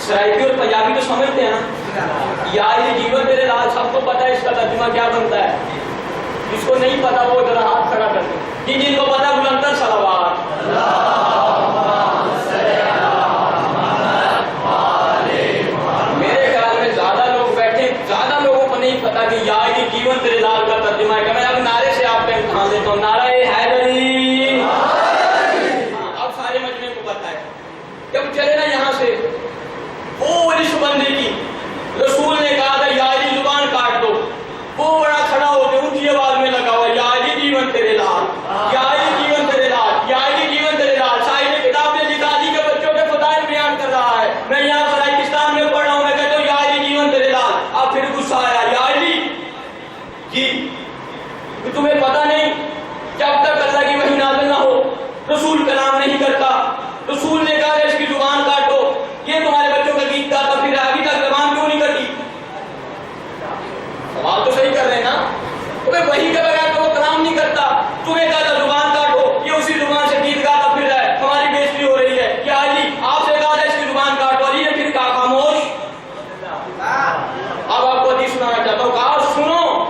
سرائکی اور پنجابی تو سمجھتے ہیں نا, یا یہ جیون تیرے لال, سب کو پتا ہے اس کا ترجمہ کیا بنتا ہے. جس کو نہیں پتا وہ ذرا ہاتھ کھڑا کر دے, جن کو پتا بلندر صلوات. میرے خیال میں زیادہ لوگ بیٹھے, زیادہ لوگوں کو نہیں پتا کہ یا یہ جیون تیرے لال کا ترجمہ ہے. کہ میں اب نعرے سے آپ کا امتحان لیتا ہوں, نعرہ حیدری. اب سارے مجمع کو پتا ہے. جب چلے نا یہاں سے, وہ اس بندے کی رسول نے کہا تھا یا علی زبان کاٹ دو, وہ بڑا کھڑا ہو کے اونچی آواز میں لگا ہوا, یا علی جیون تیرے لال, یا علی جیون تیرے لال, یا علی جیون تیرے لال. صاحب کتاب نے لکھا دی کہ بچوں کے فضائل بیان کر رہا ہے, میں یہاں فلائکستان میں پڑھ رہا ہوں, میں کہتا ہوں یا علی جیون تیرے لال. اب پھر غصہ آیا, یا علی جی کہ تمہیں پتہ نہیں جب تک اللہ کی وحی نازل نہ ہو رسول کلام نہیں کرتا. رسول نے کہا اس کی زبان کاٹو, یہ تمہارے بچوں کا گیت گاتا پھر ابھی تک زبان کیوں نہیں کرتی. سوال تو صحیح کر رہے ہیں نا, تمہیں وحی کے بغیر تو وہ کلام نہیں کرتا, تمہیں کہا تھا زبان کاٹو, یہ اسی زبان سے گیت گاتا پھر رہا ہے, ہماری بےزتی ہو رہی ہے. کیا علی آپ سے کہا تھا اس کی زبان کاٹو, علی نے پھر کہا خاموش. اب آپ کو حدیث سنانا چاہتا ہوں, کہا سنو,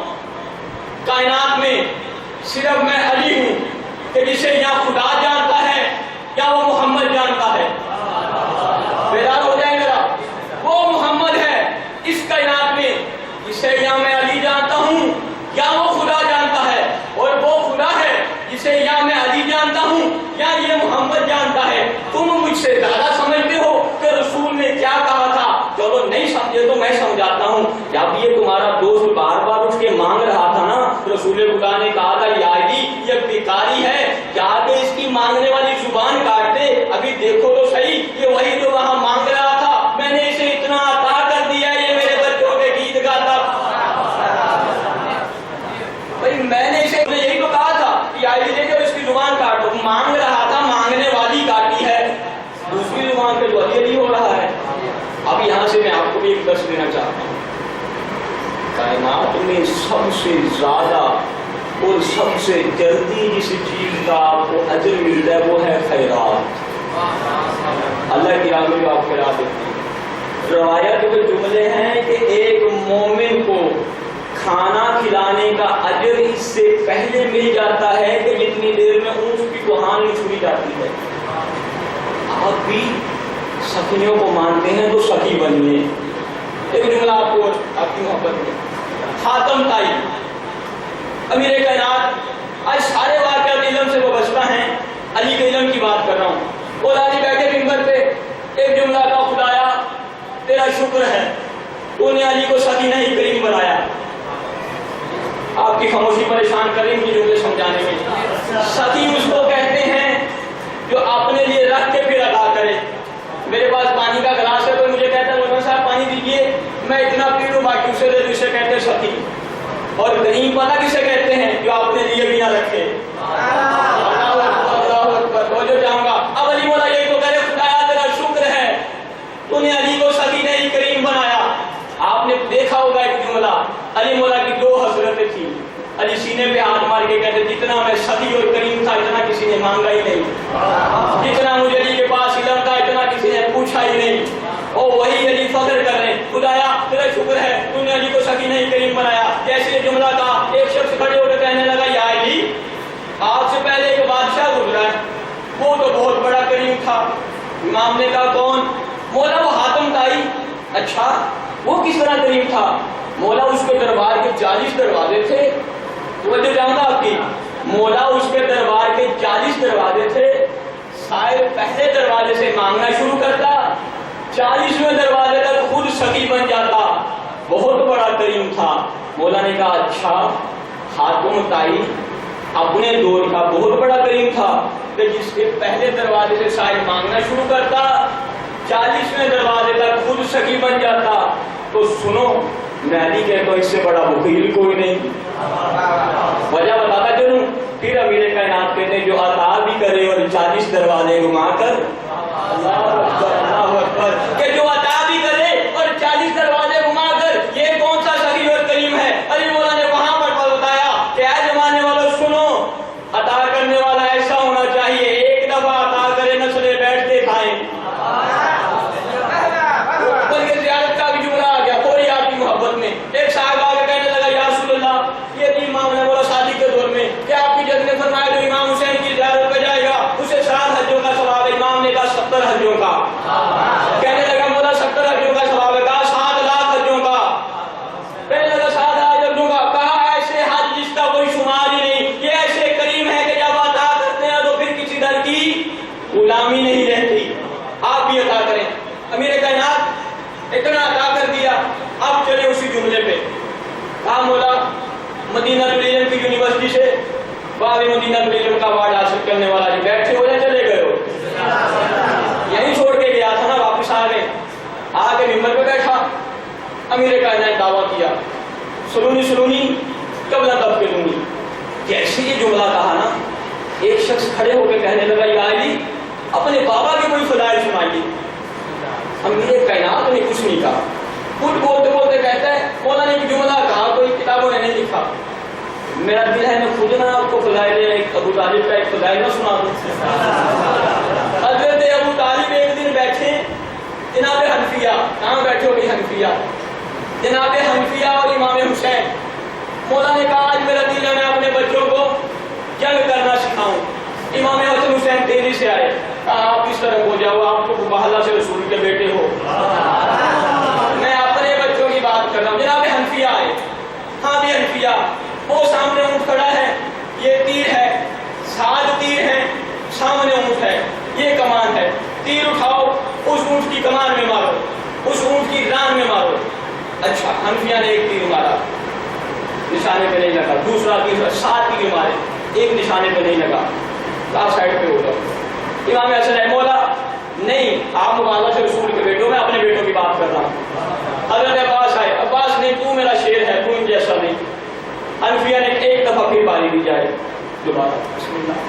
کائنات میں صرف میں علی ہوں کہ جسے یا خدا جانتا ہے یا وہ محمد جانتا ہے. بیدار ہو جائیں ذرا, وہ محمد ہے اس کائنات میں جسے یا میں علی جانتا ہوں یا وہ خدا جانتا ہے, اور وہ خدا ہے جسے یا میں علی جانتا ہوں یا یہ محمد جانتا ہے. تم مجھ سے زیادہ سمجھتے ہو کہ رسول نے کیا کہا تھا. چلو نہیں سمجھے تو میں سمجھاتا ہوں. جب یہ تمہارا دوست بار بار اٹھ کے مانگ رہا تھا نا, رسول خدا نے کہا تھا یا علی یہ بیکاری ہے, جا کے اس کی مانگنے والی زبان کاٹ دے. ابھی دیکھو تو صحیح, یہ وہی جو وہاں مانگ رہا تھا, میں نے اسے اتنا عطا کر دیا, یہ میرے بچوں کے گیت گاتا. بھائی میں نے اسے یہی تو کہا تھا کہ یا علی دیکھو اس کی زبان کاٹ دو. مانگ رہا تھا, مانگنے والی کاٹی ہے, دوسری زبان پہ جو علی ہو رہا ہے. اب یہاں سے میں آپ کو بھی ایک درس دینا چاہتا ہوں. کائنات میں سب سے زیادہ اور سب سے جلدی جس چیز کا آپ کو اجر ملتا ہے وہ ہے خیرات. اللہ کی راہ میں آپ خیرات دیتے ہیں. روایت کے جملے ہیں کہ ایک مومن کو کھانا کھلانے کا اجر اس سے پہلے مل جاتا ہے کہ جتنی دیر میں اونٹ کی کوہان نہیں چھوئی جاتی ہے. آپ بھی سخیوں کو مانتے ہیں تو سخی بنیے. ایک جملہ آپ کو آپ کی محبت میں, خاتم تائی امیر کائنات, آج سارے واقعات علم سے وابستہ ہیں, علی کے علم کی بات کر رہا ہوں. اور علی بیٹھے منبر پہ ایک جملہ کا, خدایا تیرا شکر ہے تو نے علی کو سخی نہیں کریم بنایا. آپ کی خاموشی پریشان کریں گی جملے سمجھانے میں. سخی اس کو کہتے ہیں جو اپنے لیے رکھ کے پھر ادا کرے. میرے پاس پانی کا گلاس ہے, کوئی مجھے کہتا ہے مولانا صاحب پانی دیجیے, میں اتنا پی لوں باقی اسے دے دوں, اسے کہتے ہیں سخی. اور کریم پتہ کسے کہتے ہیں, جو اپنے لیے بھی نہ رکھے. جو جاؤں گا اب علی مولا یہی تو کہہ رہے, خدایا تیرا شکر ہے تو نے علی کو سخی نہیں کریم بنایا. آپ نے دیکھا ہوگا ایک جملہ, علی مولا کی 2 حضرتیں تھیں. علی سینے پہ ہاتھ مار کے کہتے جتنا میں سخی اور کریم تھا اتنا کسی نے مانگا ہی نہیں, جتنا مجھے علی کے پاس علم تھا اتنا کسی نے پوچھا ہی نہیں. اور وہی علی فخر کر رہے ہیں, خدایا تیرا شکر ہے تو نے علی کو سخی نہیں کریم بنایا. جیسے یہ جملہ کہا امام نے کہا کون؟ مولا وہ حاتم طائی۔ اچھا وہ کس طرح کریم تھا؟ مولا اس کے دربار کے 40 دروازے تھے۔ توجہ جانتا آپ کی، مولا اس کے دربار کے 40 دروازے تھے۔ صاحب پہلے دروازے سے مانگنا شروع کرتا، 40ویں دروازے تک خود سخی بن جاتا۔ بہت بڑا کریم تھا۔ مولا نے کہا اچھا حاتم طائی اپنے دور کا بہت بڑا کریم تھا کہ جس کے پہلے دروازے سے صاحب مانگنا شروع کرتا، 40ویں دروازے تک خود سخی بن جاتا۔ تو سنو مہدی کہ تو اس سے بڑا وکیل کوئی نہیں۔ وجہ بتاتا چلوں، پھر امیر کائنات کہتے ہیں جو عطا بھی کرے اور 40 دروازے گھما کر، اللہ اکبر اللہ اکبر، کہ جو عطا بھی کرے اور 40 دروازے گھما کر، یہ کون سا سخی اور کریم ہے؟ علی مولا نے وہاں پر بتایا کہ اے زمانے والوں سنو، عطا کرنے والا ایسا ہونا چاہیے ایک دفعہ عطا کرے نسلیں بیٹھ کے کھائیں۔ بلکہ زیارت کا بھی جملہ آ گیا تھوڑی آپ کی محبت میں۔ ایک صاحب آ کے کہنے لگا یا رسول اللہ، یہ امام نے بولا شادی کے دور میں کہ آپ کی جد نے فرمایا جو امام حسین کی زیارت پہ جائے گا اسے 7 حجوں کا ثواب ہے۔ امام نے کہا 70 حجوں کا۔ کہنے لگا مولا 70 حجوں کا ثواب ہے، کہا 7 لاکھ حجوں کا۔ کہنے لگا 7 لاکھ حجوں کا، کہا ایسے حج جس کا کوئی شمار ہی نہیں، یہ ایسے کریم ہے کہ جب عطا کرتے ہیں تو پھر کسی در کی غلامی نہیں رہتی۔ آپ بھی عطا کریں۔ امیر کائنات اتنا عطا کر دیا، اب چلے اسی جملے پہ۔ کہا مولا مدینہ العلم کی یونیورسٹی سے باب مدینہ العلم کا اوارڈ حاصل کرنے والا جی بیٹھے ہو یا چلے گئے ہو؟ یہیں چھوڑ کے گیا تھا نا، واپس آ گئے۔ آ کے ممبر پہ بیٹھا، امیر کائنات دعویٰ کیا سلونی قبلہ دب کے لونی۔ جیسے یہ جملہ کہا نا، ایک شخص کھڑے ہو کے کہنے لگا یا علی اپنے بابا کے کوئی فضائل سنائیے۔ امیر کائنات نے کچھ نہیں کہا، خود بولتے بولتے کہتا ہے مولا نے ایک جملہ کہا کوئی کتابوں نے نہیں لکھا، میرا دل ہے میں خود نہ آپ کو فضائل ابو طالب کا ایک فضائل نہ سنا دوں۔ حضرت ابو طالب ایک دن بیٹھے جناب حنفیہ، کہاں بیٹھے ہو گئی حنفیہ، جناب حنفیہ اور امام حسین۔ مولا نے کہا آج میرا دل ہے میں اپنے بچوں کو جنگ کرنا سکھاؤں۔ امام حسن حسین تیزی سے آئے، کہا آپ اس طرح ہو جاؤ، آپ تو بہلا سے رسول کے بیٹے ہو، میں اپنے بچوں کی بات کر رہا ہوں۔ جناب حنفیہ آئے، ہاں بھی حنفیہ، وہ سامنے اونٹ کھڑا ہے، یہ تیر ہے، 7 تیر ہیں، سامنے اونٹ ہے، یہ کمان ہے، تیر اٹھاؤ اس اونٹ کی کمان میں مارو، اس اونٹ کی ران میں مارو۔ اچھا حنفیہ نے ایک تیر مارا، نشانے پہ نہیں لگا، دوسرا تیر، 7 تیر مارے، ایک نشانے پہ نہیں لگا، کہا سائڈ پہ ہو جاؤ۔ امام حسن ہے مولا نہیں، آپ مبالغہ سے رسول کے بیٹوں، میں اپنے بیٹوں کی بات کر رہا ہوں۔ حضرت عباس آئے، عباس نہیں تو میرا شیر ہے، تو ان جیسا نہیں۔ حنفیہ نے ایک دفعہ پھر باری دی جائے، دوبارہ بسم اللہ،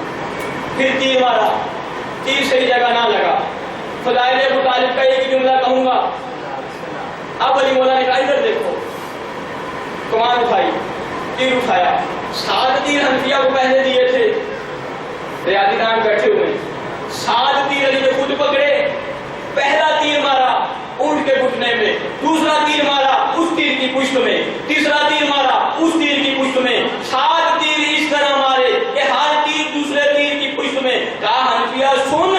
پھر تیر مارا، تیر صحیح جگہ نہ لگا۔ فضائل ابو طالب کا ایک جملہ کہوں گا۔ اب علی مولا نے کہا ادھر دیکھو، کمان اٹھائی، تیر اٹھایا، 7 تیر حنفیہ کو پہلے دیے تھے، ریاضی دان بیٹھے ہوئے، 7 تیر علی نے خود پکڑے، پہلا تیر مارا اونٹ کے گھٹنے میں، دوسرا تیر مارا اس تیر کی پشت میں، تیسرا تیر مارا اس تیر کی پشت میں، 7 تیر اس طرح مارے کہ ہر تیر دوسرے تیر کی پشت میں۔ کہا حنفیہ سن،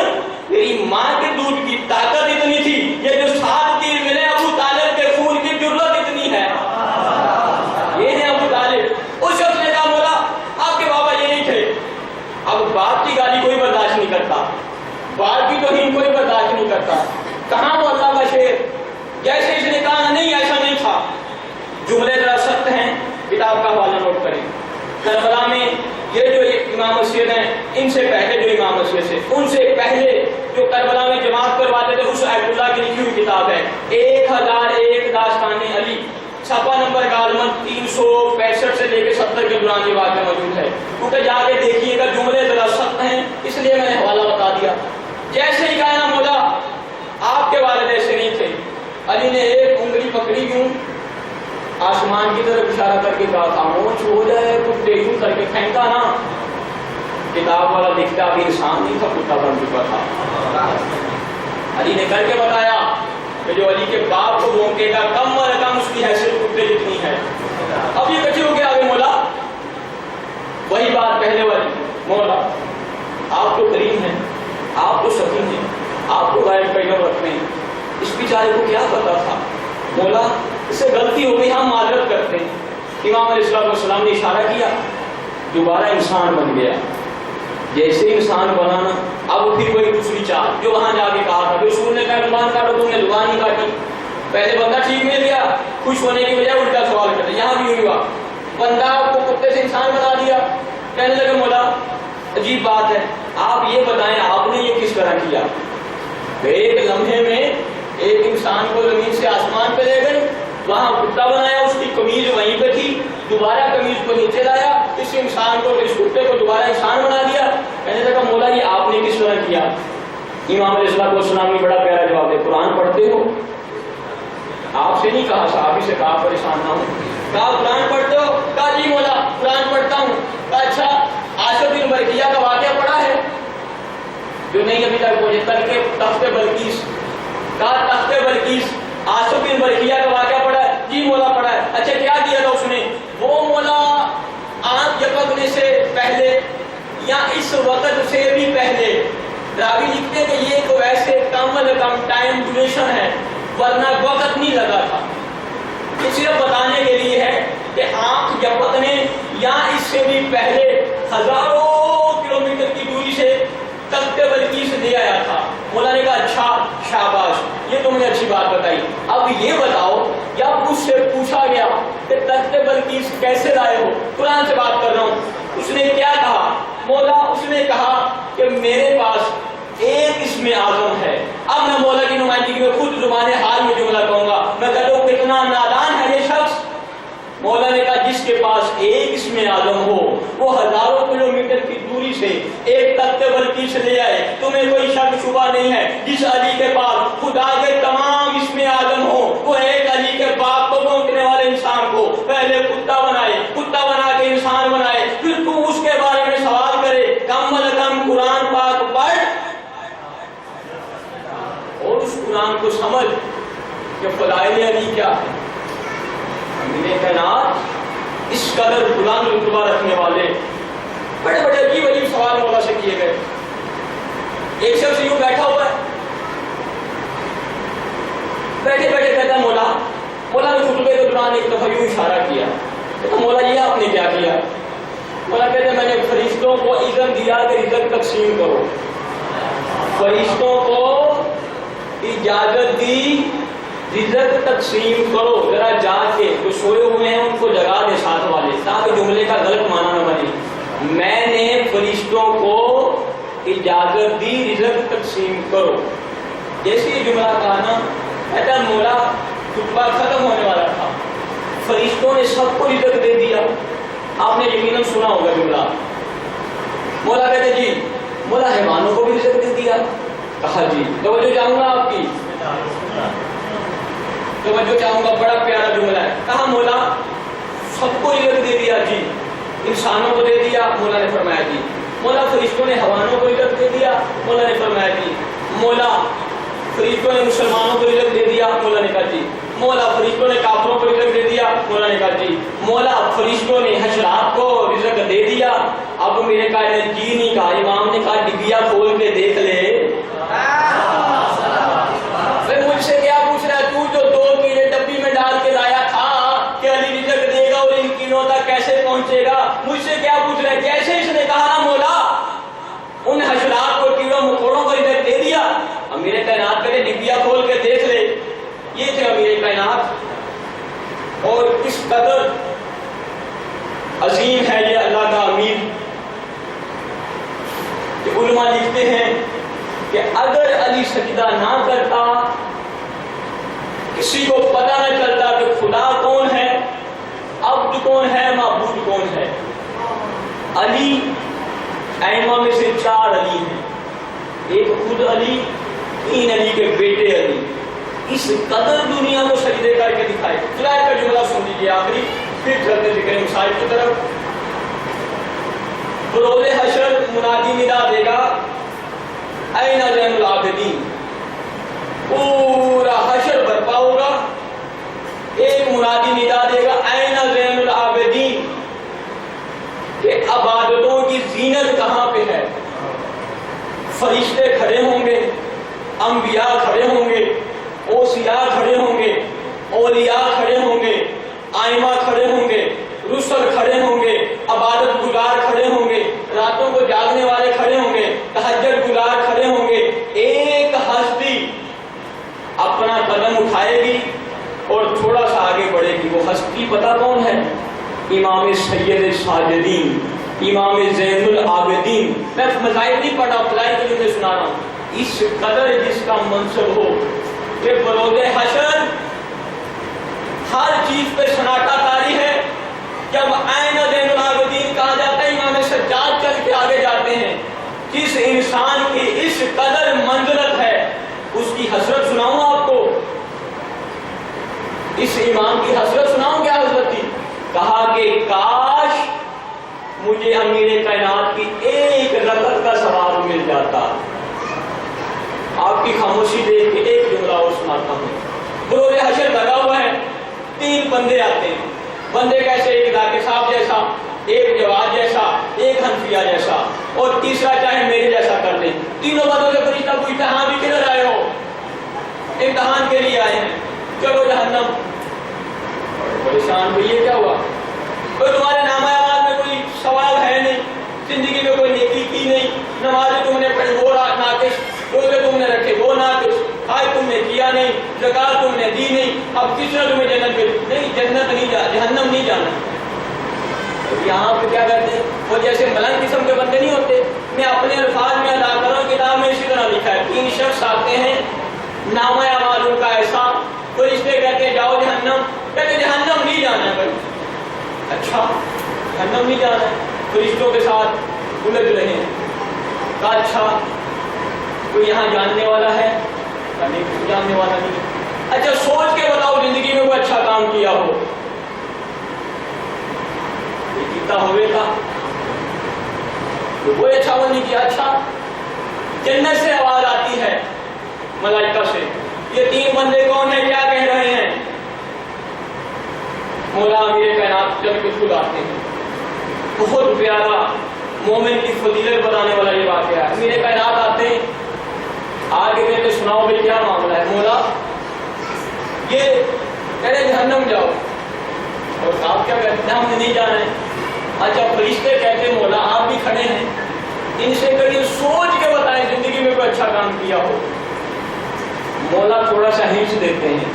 تیری ماں کے دودھ کی طاقت اتنی تھی، یہ جو 7 تیر ملے ابو طالب کے خون کی جرت اتنی ہے، یہ ہے ابو طالب۔ اس شخص نے کہا مولا آپ کے بابا یہ نہیں تھے۔ اب باپ کی گالی کوئی برداشت نہیں کرتا، باپ کی توہین کوئی برداشت نہیں کرتا، کہاں وہ اللہ کا شیر، جیسے اس نے کہا نہیں ایسا نہیں تھا۔ جملے ذرا سخت ہیں، کتاب کا حوالہ نوٹ کریں۔ کربلا میں یہ جو امام مسجد ہیں، ان سے پہلے جو امام مسجد سے، ان سے پہلے جو کربلا میں جماعت کرواتے تھے، اس آیت اللہ کی لکھی ہوئی کتاب ہے 1001 داستان علی، چھپا نمبر غالباً 365 سے لے کے 70 کے دوران یہ واقعہ موجود ہے۔ کیونکہ جا کے دیکھیے گا جملے ذرا سخت ہیں، اس لیے میں نے حوالہ بتا دیا۔ جیسے ہی کہا نا مولا آپ کے والد ایسے نہیں تھے، علی نے ایک انگلی پکڑی کیوں، آسمان کی طرف اشارہ کر کے کہا خاموش ہو جائے، کتے یوں کر کے پھینکا نا، کتاب والا دکھتا بھی انسان نہیں تھا، کتا بن چکا تھا۔ علی نے کر کے بتایا کہ جو علی کے باپ کو بھونکے گا کم و کم اس کی حیثیت کتے جتنی ہے۔ اب یہ کچھ ہو گیا آگے مولا، وہی بات پہلے والی، مولا آپ تو کریم ہیں، آپ تو سخی ہیں، آپ کو غائب کا علم رکھتے ہیں. اس بیچارے کو کیا پتا تھا؟ مولا اس سے غلطی ہو گئی، ہم معذرت کرتے ہیں. امام علیہ السلام نے اشارہ کیا، دوبارہ انسان بن گیا. جیسے انسان بنانا، اب پھر وہی دوسری چال جو وہاں جا کے کہا تھا. رسول نے کہا زبان کاٹو، تم نے زبان نہیں کاٹی. پہلے بندہ ٹھیک مل گیا، خوش ہونے کی بجائے الٹا سوال کرتے. یہاں بھی ہوا، بندہ کو کتے سے انسان بنا دیا. کہنے لگے مولا عجیب بات ہے، آپ یہ بتائیں آپ نے یہ کس طرح کیا؟ ایک لمحے میں ایک انسان کو زمین سے آسمان پہ لے گئے، وہاں کتا بنایا، اس کی قمیض وہیں پہ تھی، دوبارہ قمیض کو نیچے لایا، اس انسان کو اس کتے کو دوبارہ انسان بنا دیا. کہنے لگا مولا یہ آپ نے کس طرح کیا؟ امام علیہ السلام نے بڑا پیارا جواب دیا، قرآن پڑھتے ہو؟ آپ سے نہیں کہا، صحابی سے کہا پریشان نہ ہو. کہا قرآن پڑھتے ہو؟ کہا جی مولا قرآن پڑھتا ہوں. کہا اچھا عاصم بن برقیہ کا واقعہ پڑھا ہے؟ جو نہیں ابھی تک پہنچے تل کے تخت بلقیس. کہا تخت بلقیس عاصم بن برقیہ کا واقعہ پڑھا ہے؟ جی مولا پڑھا ہے. اچھا کیا کیا تھا اس نے؟ وہ مولا آنکھ جھپکنے سے پہلے یا اس وقت سے بھی پہلے، راوی لکھتے ہیں کہ یہ تو ایسے کم از کم ٹائم ڈیوریشن ہے، ورنہ وقت نہیں لگا تھا. یہ صرف بتانے کے لیے ہے کہ آنکھ جھپکنے یا اس سے بھی پہلے ہزاروں کلومیٹر کی دوری سے تخت بلقیس لے آیا تھا. مولا نے کہا اچھا شاباش، یہ تم نے اچھی بات بتائی. اب یہ بتاؤ، جب اس سے پوچھا گیا کہ تخت بلقیس کیسے لائے ہو، قرآن سے بات کر رہا ہوں، اس نے کیا کہا؟ مولا اس نے کہا کہ میرے پاس ایک اسم اعظم ہے. اب میں مولا کی نمائندگی میں خود زبان حال میں جملہ کہوں گا. میں کہتا ہوں کتنا نادان ہے یہ شخص. مولا نے کہا جس کے پاس ایک اسم اعظم ہو وہ ہزاروں کلومیٹر کی دوری سے ایک تخت بلقیس لے آئے. تمہیں کوئی شک شبہ نہیں ہے جس علی کے پاس خدا کے تمام اسم اعظم ہو، وہ ایک علی کے باپ کو بھونکنے والے انسان کو پہلے کتا بنائے، کتا بنا کے انسان بنائے، پھر تو اس کے بارے میں سوال کرے. کم از کم قرآن پاک پڑھ اور اس قرآن کو سمجھ کہ فضائل علی کیا ہے. امیر کائنات اس قدر بلند رتبہ رکھنے والے بڑے بڑے عجیب عجیب سوال مولا سے کیے گئے. ایک شخص یوں بیٹھا ہوا ہے، بیٹھے بیٹھے کہتا ہے مولا نے خطبے کے دوران ایک دفعہ یوں اشارہ کیا کہ مولا یہ آپ نے کیا کیا؟ مولا کہتے ہیں میں نے فرشتوں کو اذن دیا کہ رزق تقسیم کرو. فرشتوں کو اجازت دی رزق تقسیم کرو، ذرا جا کے جو سوئے ہوئے ہیں ان کو جگا دے ساتھ والے، تاکہ جملے کا غلط معنی نہ بنے. میں نے فرشتوں کو اجازت دی رزق تقسیم کرو. جیسے یہ جملہ کہا نا، کہتا مولا خطبہ ختم ہونے والا تھا، فرشتوں نے سب کو رزق دے دیا. آپ نے یقیناً سنا ہوگا جملہ. مولا کہتے جی مولا حیوانوں کو بھی رزق دے دیا. کہا جی توجہ چاہوں گا آپ کی، توجہ چاہوں گا، بڑا پیارا جملہ ہے. کہا مولا سب کو رزق دے دیا. جی انسانوں کو دے دیا. مولا نے فرمایا جی. مولا فرشتوں نے حیوانوں کو رزق دے دیا. مولا نے فرمایا جی. مولا فرشتوں نے مسلمانوں کو رزق دے دیا. مولا نے کہا جی. مولا فرشتوں نے کافروں کو رزق دے دیا. مولا نے کہا جی. مولا فرشتوں نے حشرات کو رزق دے دیا. اب میرے کہا نے جی نہیں کہا. امام نے کہا ڈبیا کھول کے دیکھ لے. مجھ سے کیا پوچھ رہا ہے تو جو 2 کیلے ڈبی میں ڈال کے لایا تھا کہ علی رزق دے گا اور ان کیلوں تک کیسے پہنچے گا؟ مجھ سے کیا پوچھ رہا ہے؟ جیسے اس نے کہا نا مولا ان حشرات کو کیڑوں مکوڑوں کو رزق دے دیا. امیر کائنات کہتے ڈبیا کھول کے دیکھ لے. یہ تھے امیر کائنات. اور اس قدر عظیم ہے یہ اللہ کا امیر کہ علماء لکھتے ہیں کہ اگر علی سجدہ نہ کرتا، کسی کو پتہ نہ چلتا کہ خدا کون ہے، عبد کون ہے، معبود کون ہے. علی ائمہ میں سے 4 علی ہیں. ایک خود علی، 3 علی کے بیٹے علی. اس قدر دنیا کو سجدے کر کے دکھائے. خدا کا جملہ سن لیجیے آخری، پھر چلتے ذکر مسائل کی طرف. روز حشر منادی ندا دے گا این زین العابدین. پورا حشر برپا ہوگا، ایک منادی ندا دے گا این زین العابدین، کہ عبادتوں کی زینت کہاں پہ ہے. فرشتے کھڑے ہوں گے، کون ہے؟ امام سید ساجدین، امام زین العابدین. میں مذاہب نہیں پڑھا، اپلائی کے لیے سنا رہا ہوں. اس قدر جس کا منصب ہو کہ بروز حشر ہر چیز پہ سناٹا طاری ہے. جب عین زین العابدین کہا جاتا ہے، امام سجاد چل کے آگے جاتے ہیں. جس انسان کی اس قدر منزلت ہے اس کی حسرت سناؤں آپ کو، اس امام کی حسرت سناؤں کیا حضرت تھی؟ کہا کہ کاش مجھے امیر کائنات کی ایک رکعت کا ثواب مل جاتا. آپ کی خاموشی دیکھ کے ایک جملہ اور سناتا ہوں. بروز حشر لگا ہوا ہے، 3 بندے آتے ہیں. بندے کیسے؟ ایک ذاکر صاحب جیسا، ایک جواد جیسا، ایک حنفیہ جیسا، اور تیسرا چاہے میرے جیسا کر دیں. تینوں بندوں سے فرشتہ پوچھتا ہاں بھی کدھر آئے ہو؟ امتحان کے لیے آئے ہیں. چلو جہنم. پریشان ہوئی، یہ کیا ہوا؟ کوئی تمہارے نامہ اعمال میں کوئی ثواب ہے نہیں، زندگی میں کوئی نیکی کی نہیں، نمازیں تم نے پڑھی وہ ناقص، روزے تم نے رکھے وہ ناقص، حج تم نے کیا نہیں، زکات تم نے دی نہیں، اب کس نے تمہیں جنت میں نہیں؟ جنت نہیں جہنم نہیں جانا. یہاں پہ کیا کرتے ہیں؟ وہ جیسے ملنگ قسم کے بندے نہیں ہوتے. میں اپنے الفاظ میں ادا کروں، کتاب میں اسی طرح لکھا ہے. 3 شخص آتے ہیں، نامہ اعمال ان کا ایسا، فرشتے کہتے ہیں جاؤ جہنم. کہتے جہنم نہیں جانا ہے. بھائی اچھا جہنم نہیں جانا ہے. فرشتوں کے ساتھ الجھ رہے ہیں. کہا اچھا کوئی یہاں جاننے والا ہے؟ نہیں کوئی جاننے والا نہیں. اچھا سوچ کے بتاؤ زندگی میں کوئی اچھا کام کیا ہو. کیتا ہوئے کا کوئی اچھا وہ نہیں کیا. اچھا جنت سے آواز آتی ہے ملائکہ سے، یہ 3 بندے کون ہیں؟ کیا کہہ رہے ہیں؟ مولا امیر کائنات جب کچھ بلاتے ہیں. بہت پیارا مومن کی فضیلت بتانے والا یہ واقعہ ہے. امیر کائنات آتے ہیں، آگے کہتے سناؤ بھائی کیا معاملہ ہے؟ مولا یہ کہہ رہے جہنم جاؤ. اور آپ کیا کہتے ہیں؟ ہم نے نہیں جانا ہے. اچھا فرشتے کہتے ہیں مولا آپ بھی کھڑے ہیں، ان سے کبھی سوچ کے بتائیں زندگی میں کوئی اچھا کام کیا ہو. مولا تھوڑا سا ہنٹ دیتے ہیں،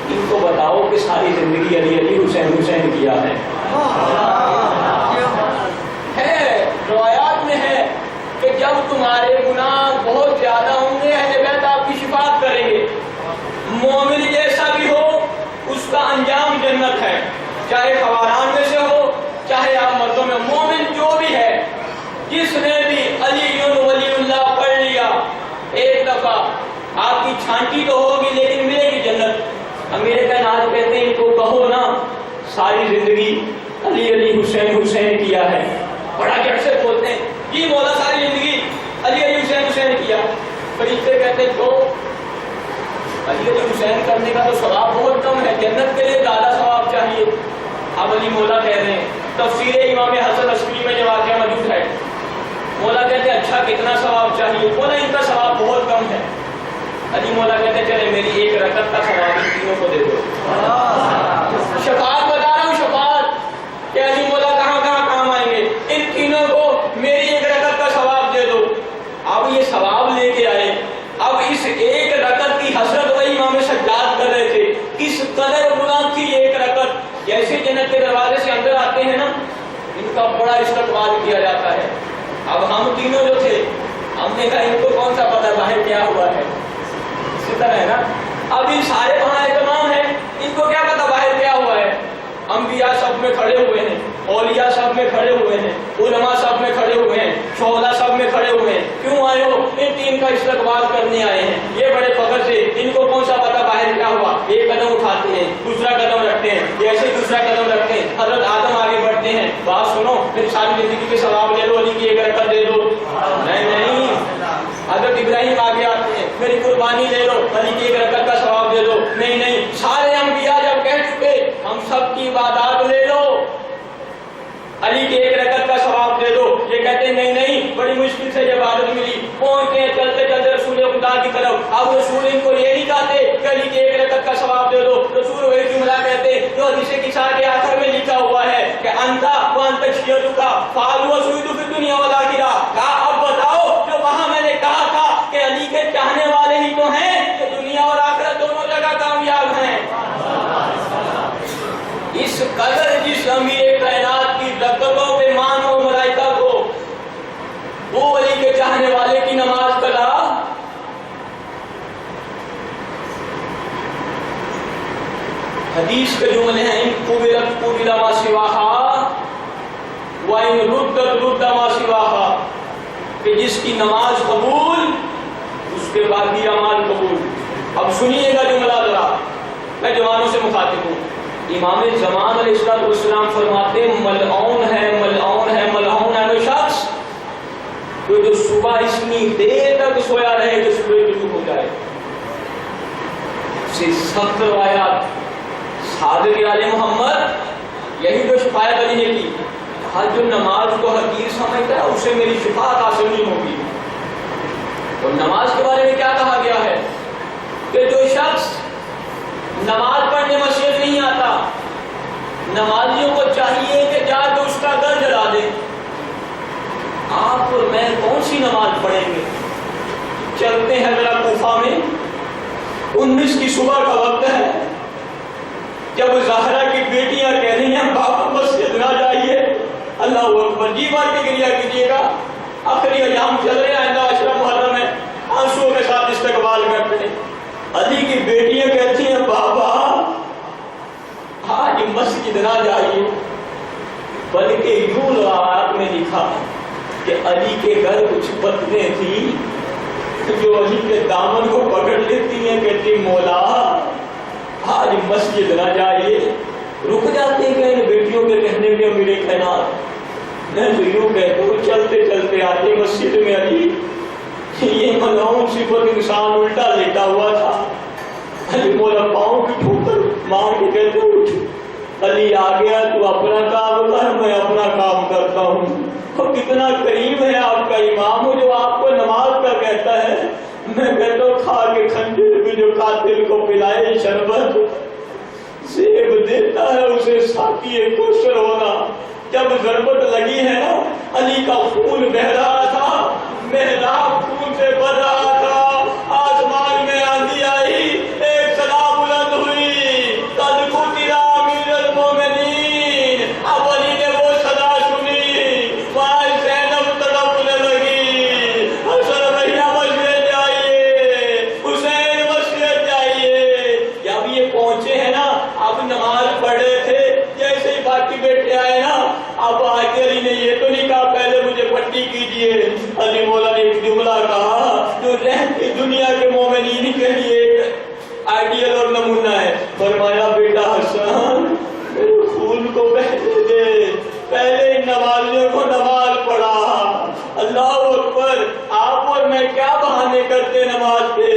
ان کو بتاؤ کہ ساری زندگی علی علی حسین حسین کیا ہے. روایات میں ہے کہ جب تمہارے گناہ بہت زیادہ ہوں گے اہل بیت آپ کی شفاعت کریں گے. مومن جیسا بھی ہو اس کا انجام جنت ہے، چاہے خواران میں سے ہو چاہے آپ مردوں میں. مومن جو بھی ہے، جس نے بھی علی ولی اللہ پڑھ لیا ایک دفعہ، آپ کی چھانٹی تو ہوگی لیکن ملے گی جنت. امیر کائنات کہتے ہیں ان کو کہو نا ساری زندگی علی علی حسین حسین کیا ہے. بڑا جٹ سے بولتے ہیں یہ مولا ساری زندگی علی علی حسین حسین کیا. فرشتے کہتے ہیں تو علی علی حسین کرنے کا تو ثواب بہت کم ہے، جنت کے لیے زیادہ ثواب چاہیے. اب علی مولا کہہ رہے ہیں، تفسیر امام حسن عسکری میں جو واقعہ موجود ہے، مولا کہتے ہیں اچھا کتنا ثواب چاہیے؟ مولا ان کا ثواب بہت کم ہے. علی مولا کہتے ہیں چلے میری ایک رکعت کا ثواب ان تینوں کو دے دو. شفاعت بتا رہا ہوں، شفاعت کہ علی مولا کہاں کہاں کام آئیں گے. ان تینوں کو میری ایک رکعت کا ثواب دے دو. اب یہ ثواب لے کے آئے. اب اس ایک رکعت کی حسرت وہی امام سجاد کر رہے تھے. کس قدر گناہ تھی ایک رکعت. جیسے جنت کے دروازے سے اندر آتے ہیں نا، ان کا بڑا استقبال کیا جاتا ہے. اب ہم تینوں جو تھے ہم نے کہا ان کو کون سا پتہ باہر کیا ہوا ہے. اسی طرح ہے نا، اب ان سارے وہاں اہتمام ہے، ان کو کیا پتہ باہر کیا ہوا ہے. انبیاء سب میں کھڑے ہوئے ہیں، اولیاء سب میں کھڑے ہوئے ہیں، علماء سب میں کھڑے ہوئے ہیں، شہداء سب میں کھڑے ہوئے ہیں. کیوں آئے ہو؟ ان 3 کا استقبال کرنے آئے ہیں. یہ بڑے فخر سے، ان کو کون سا پتہ باہر کیا ہوا. ایک قدم اٹھاتے ہیں، دوسرا قدم رکھتے ہیں، جیسے دوسرا قدم رکھتے ہیں حضرت آدم آگے بڑھتے ہیں. بات سنو، پھر ساری زندگی کے ثواب لے لو، علی کی ایک رکعت دے دو. نہیں، حضرت ابراہیم آگے آتے ہیں، میری قربانی لے لو، علی کی ایک رکعت کا ثواب دے دو. نہیں، سارے انبیاء جب کہہ چکے ہم سب کی عبادات لے لو، علی کی ایک رکعت کا ثواب دے دو. یہ کہتے ہیں نہیں، بڑی مشکل سے جب عادت ملی، پہنچتے ہیں چلتے چلتے رسول خدا کی طرف. اب رسول ان کو یہ نہیں کہتے کہ علی کی ایک رکعت کا ثواب دے دو. رسول وہی جملہ کہتے جو حدیث قصہ کے آخر میں لکھا ہوا ہے کہ انتا وانت شیعتک فعلوا سوید فی الدنیا والآخرہ. اب بتاؤ جو وہاں میں نے کہا تھا کہ علی کے چاہنے والے ہی تو ہیں کہ دنیا اور آخرت دونوں جگہ کامیاب ہیں. اس قدر جس امیر کائنات کی دقتوں پہ مانو ملائکہ کو، وہ ولی کے چاہنے والے کی نماز قضا۔ حدیث کے جملے ہیں، قبلت قبل ما سواہا وَإِن رُدَّتْ رُدَّ مَا سِوَاهَا، کہ جس کی نماز قبول اس کے باقی اعمال قبول۔ اب سنیے گا جملہ ذرا، میں جوانوں سے مخاطب ہوں۔ امام زمان علیہ السلام فرماتے ہیں ملعون ہے ملعون ہے ملعون ہے وہ شخص جو صبح اتنی دیر تک سویا رہے کہ صبح طلوع ہو جائے۔ سے سخت روایات صادق آل محمد یہی جو شفاعت علی نے کی، کہا جو نماز کو حقیر سمجھتا ہے اسے میری شفاعت حاصل نہیں ہوگی۔ اور نماز کے بارے میں کیا کہا گیا ہے کہ جو شخص نماز پڑھنے مسجد نہیں آتا، نمازیوں کو چاہیے کہ جا کے اس کا گھر جلا دے۔ آپ اور میں کون سی نماز پڑھیں گے؟ چلتے ہیں ذرا کوفہ میں، 19 کی صبح کا وقت ہے، جب زہرا کی بیٹیاں کہہ رہی ہیں باپ مسجد نہ جائیے، اللہ اکبر، جی بار کے گریا کیجیے گا، آخری ایام چل رہے ہیں، آئندہ عشرہ محرم ہے، آنسوؤں کے ساتھ استقبال کرتے ہیں۔ علی کی بیٹیاں کہتی ہیں بابا آج مسجد نہ جائیے، بلکہ یوں روایات میں لکھا کہ علی کے گھر کچھ پتنیں تھیں جو علی کے دامن کو پکڑ لیتی ہیں، کہتی مولا آج مسجد نہ جائیے۔ رک جاتے ہیں کہ ان بیٹیوں کے کہنے میں میرے خیالات، میں تو یوں کہتا ہوں چلتے چلتے آتے مسجد میں علی، یہ ملعون صفت انسان الٹا لیٹا ہوا تھا، علی مولا پاؤں کی ٹھوکر مار کے کہتے اٹھ، علی آ گیا تو اپنا کام کر، میں اپنا کام کرتا ہوں۔ اور کتنا کریم ہے آپ کا امام جو آپ کو نماز کا کہتا ہے، میں کہتا ہوں کھا کے کھنجر بھی جو قاتل کو پلائے شربت، زیب دیتا ہے اسے ساقی کوثر ہونا۔ جب ضربت لگی ہے نا، علی کا خون بہہ رہا تھا، محراب خون سے بھر رہا تھا، آسمان میں آندھی آئی، ایک صدا بلند ہوئی، قد قتل امیر المومنین۔ اب علی نے وہ صدا سنی، وہاں زینب تڑپنے لگی، حسن بھیا مسجد جائیے، حسین مسجد جائیے۔ جب یہ پہنچے ہیں نا، اب نماز پڑھے تھے، جیسے ہی باقی بیٹے آئے نا، اب آگے علی نے یہ تو نہیں کہا پہلے مجھے پٹی کیجئے، علی مولا نے ایک جملہ کہا جو رہتی دنیا کے مومنین کے لیے ایک آئیڈیل اور نمونہ ہے۔ فرمایا بیٹا حسن میرے خون کو بہنے دے، پہلے نمازیوں کو نماز پڑھا۔ اللہ اکبر، آپ اور میں کیا بہانے کرتے نماز کے،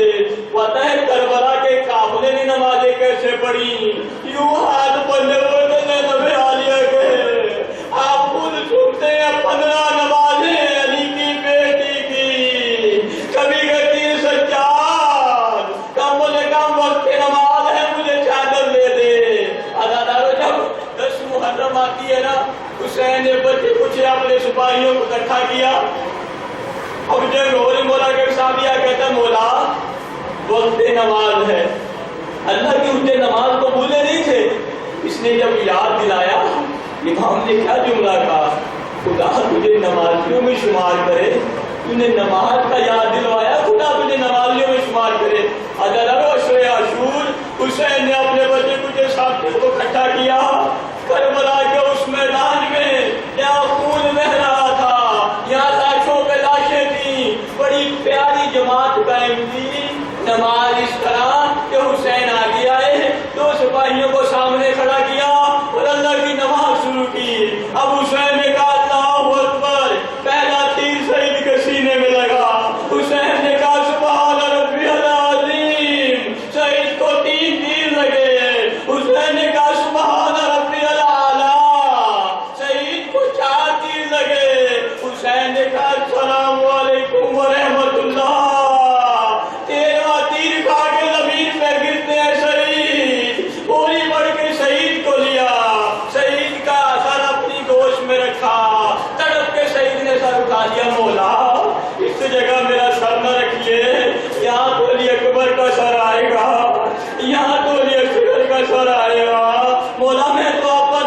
پتہ ہے کربلا کے قافلے نے نمازیں کیسے پڑھی، یوں ہاتھ بندے ہوتے ہیں نبی عالیہ کے، آپ خود سنتے ہیں 15 نمازیں علی کی بیٹی کی، کبھی کہتی ہے سجاد کم و کم وقت نماز ہے مجھے چادر دے دے۔ ادادارو جب 10 محرم آتی ہے نا، حسین نے بچے کچھ اپنے سپاہیوں کو اکٹھا کیا، اب جب روز مولا کے صحابیہ کہتا مولا وقت نماز ہے، اللہ کی انہیں نماز کو بھولے نہیں تھے، اس نے جب یاد دلایا، امام نے کیا جملہ کہا، خدا تجھے نمازیوں میں شمار کرے، تُونے نماز کا یاد دلوایا، خدا تجھے نمازیوں میں شمار کرے۔ ادارو عشر عاشور، حسین نے اپنے بچے کچھ ساتھیوں کو اکٹھا کیا، کربلا کے اس میدان میں یہاں خون بہہ رہا تھا، یہاں لاشوں پہ لاشیں تھیں، بڑی پیاری جماعت قائم تھی، نماز اس طرح کہ حسین آگے آئے، 2 سپاہیوں کو سامنے کھڑا کیا اور اللہ کی نماز شروع کی۔ اب حسین نے کہا اللہ اکبر، پہلا تیر شہید کے سینے میں لگا، حسین نے کہا سبحان ربی العظیم، شہید کو 3 تیر لگے، حسین نے کہا سبحان ربی الاعلی، شہید کو 4 تیر لگے، حسین نے کہا السلام علیکم ورحمۃ اللہ، 13واں تیر کھا کے زمین پہ گرتے ہیں شہید، پوری بڑھ کے شہید کو لیا، شہید کا سر اپنی گوش میں رکھا، تڑپ کے شہید نے سر اٹھا لیا، مولا اس جگہ میرا سر نہ رکھیے، یہاں تو علی اکبر کا سر آئے گا، یہاں تو علی اکبر کا سر آئے گا، مولا میں تو آپ کا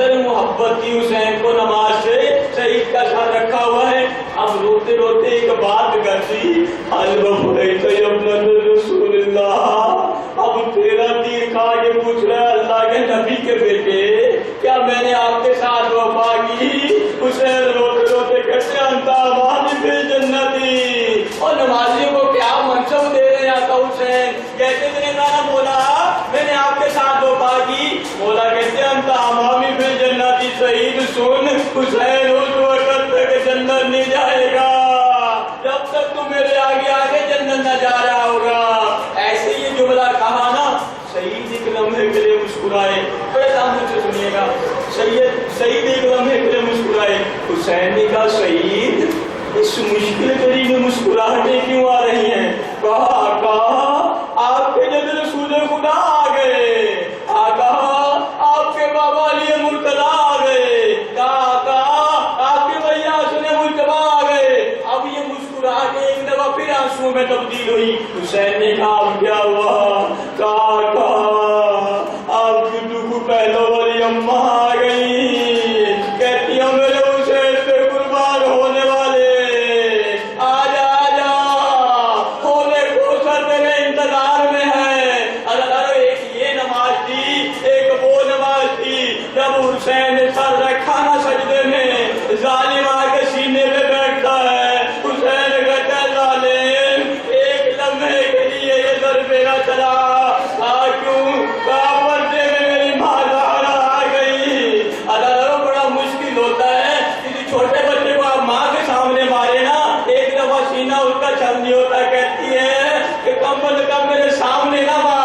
قدر محبت کی حسین کو نماز سے، شہید کا ساتھ رکھا ہوا ہے. اب روتے روتے ایک بات کرتی، رسول اللہ، اب تیرا تیر کھا کے پوچھ رہا ہے اللہ کے نبی کے بیٹے، کیا میں نے آپ کے ساتھ وفا کی؟ حسین روتے روتے کہتے انتا امامی فی جنتی. اور نمازیوں کو کیا منصب دے رہے ہیں آقا حسین؟ کہتے تھے نا مولا میں نے آپ کے ساتھ وفا کی. مولا کہتے انتا امامی فی جنتی. شہید سن، حسین اس وقت تک جنت نہیں جائے گا جب تک تو میرے آگے آگے جنت نہ جا رہا ہوگا. ایسے یہ جملہ کہا نا، شہید ایک لمحے کے لیے مسکرائے. بڑے تعمل سے سنیے گا، شہید ایک لمحے کے لیے مسکرائے. حسین نے کہا شہید اس مشکل گھڑی میں مسکراہٹیں کیوں آ رہی ہیں؟ کہا آقا آپ کے جد رسول خدا آ گئے. آقا آپ کے بابا علی مرتضیٰ آ گئے. کہا آقا آپ کے بھیا حسن مجتبیٰ آ گئے. اب یہ مسکراہٹیں ایک دفعہ پھر آنسوؤں میں تبدیل ہوئی. حسین نے کہا اب کیا ہوا؟ کہا آپ کی دکھ پہلو والی اماں آ گئی، کہتی ہیں میرے حسین پہ قربان ہونے والے آجا آجا، ہونے کو سر میرے انتظار میں ہے. اگر ایک یہ نماز تھی، ایک وہ نماز تھی جب حسین نے سر رکھا نا سجدے میں، ظالم آ کے سینے پہ بیٹھتا ہے. حسین کہتا ہے ظالم ایک لمحے کے لیے یہ سر میرا چلا. کیوں؟ کہا پردے میں میری ماں زہرا آ گئی. اللہ بڑا مشکل ہوتا ہے کسی چھوٹے بچے کو آپ ماں کے سامنے مارے نا، ایک دفعہ سینہ اس کا چھل نہیں ہوتا. کہتی ہے کہ کم از کم میرے سامنے نہ مار.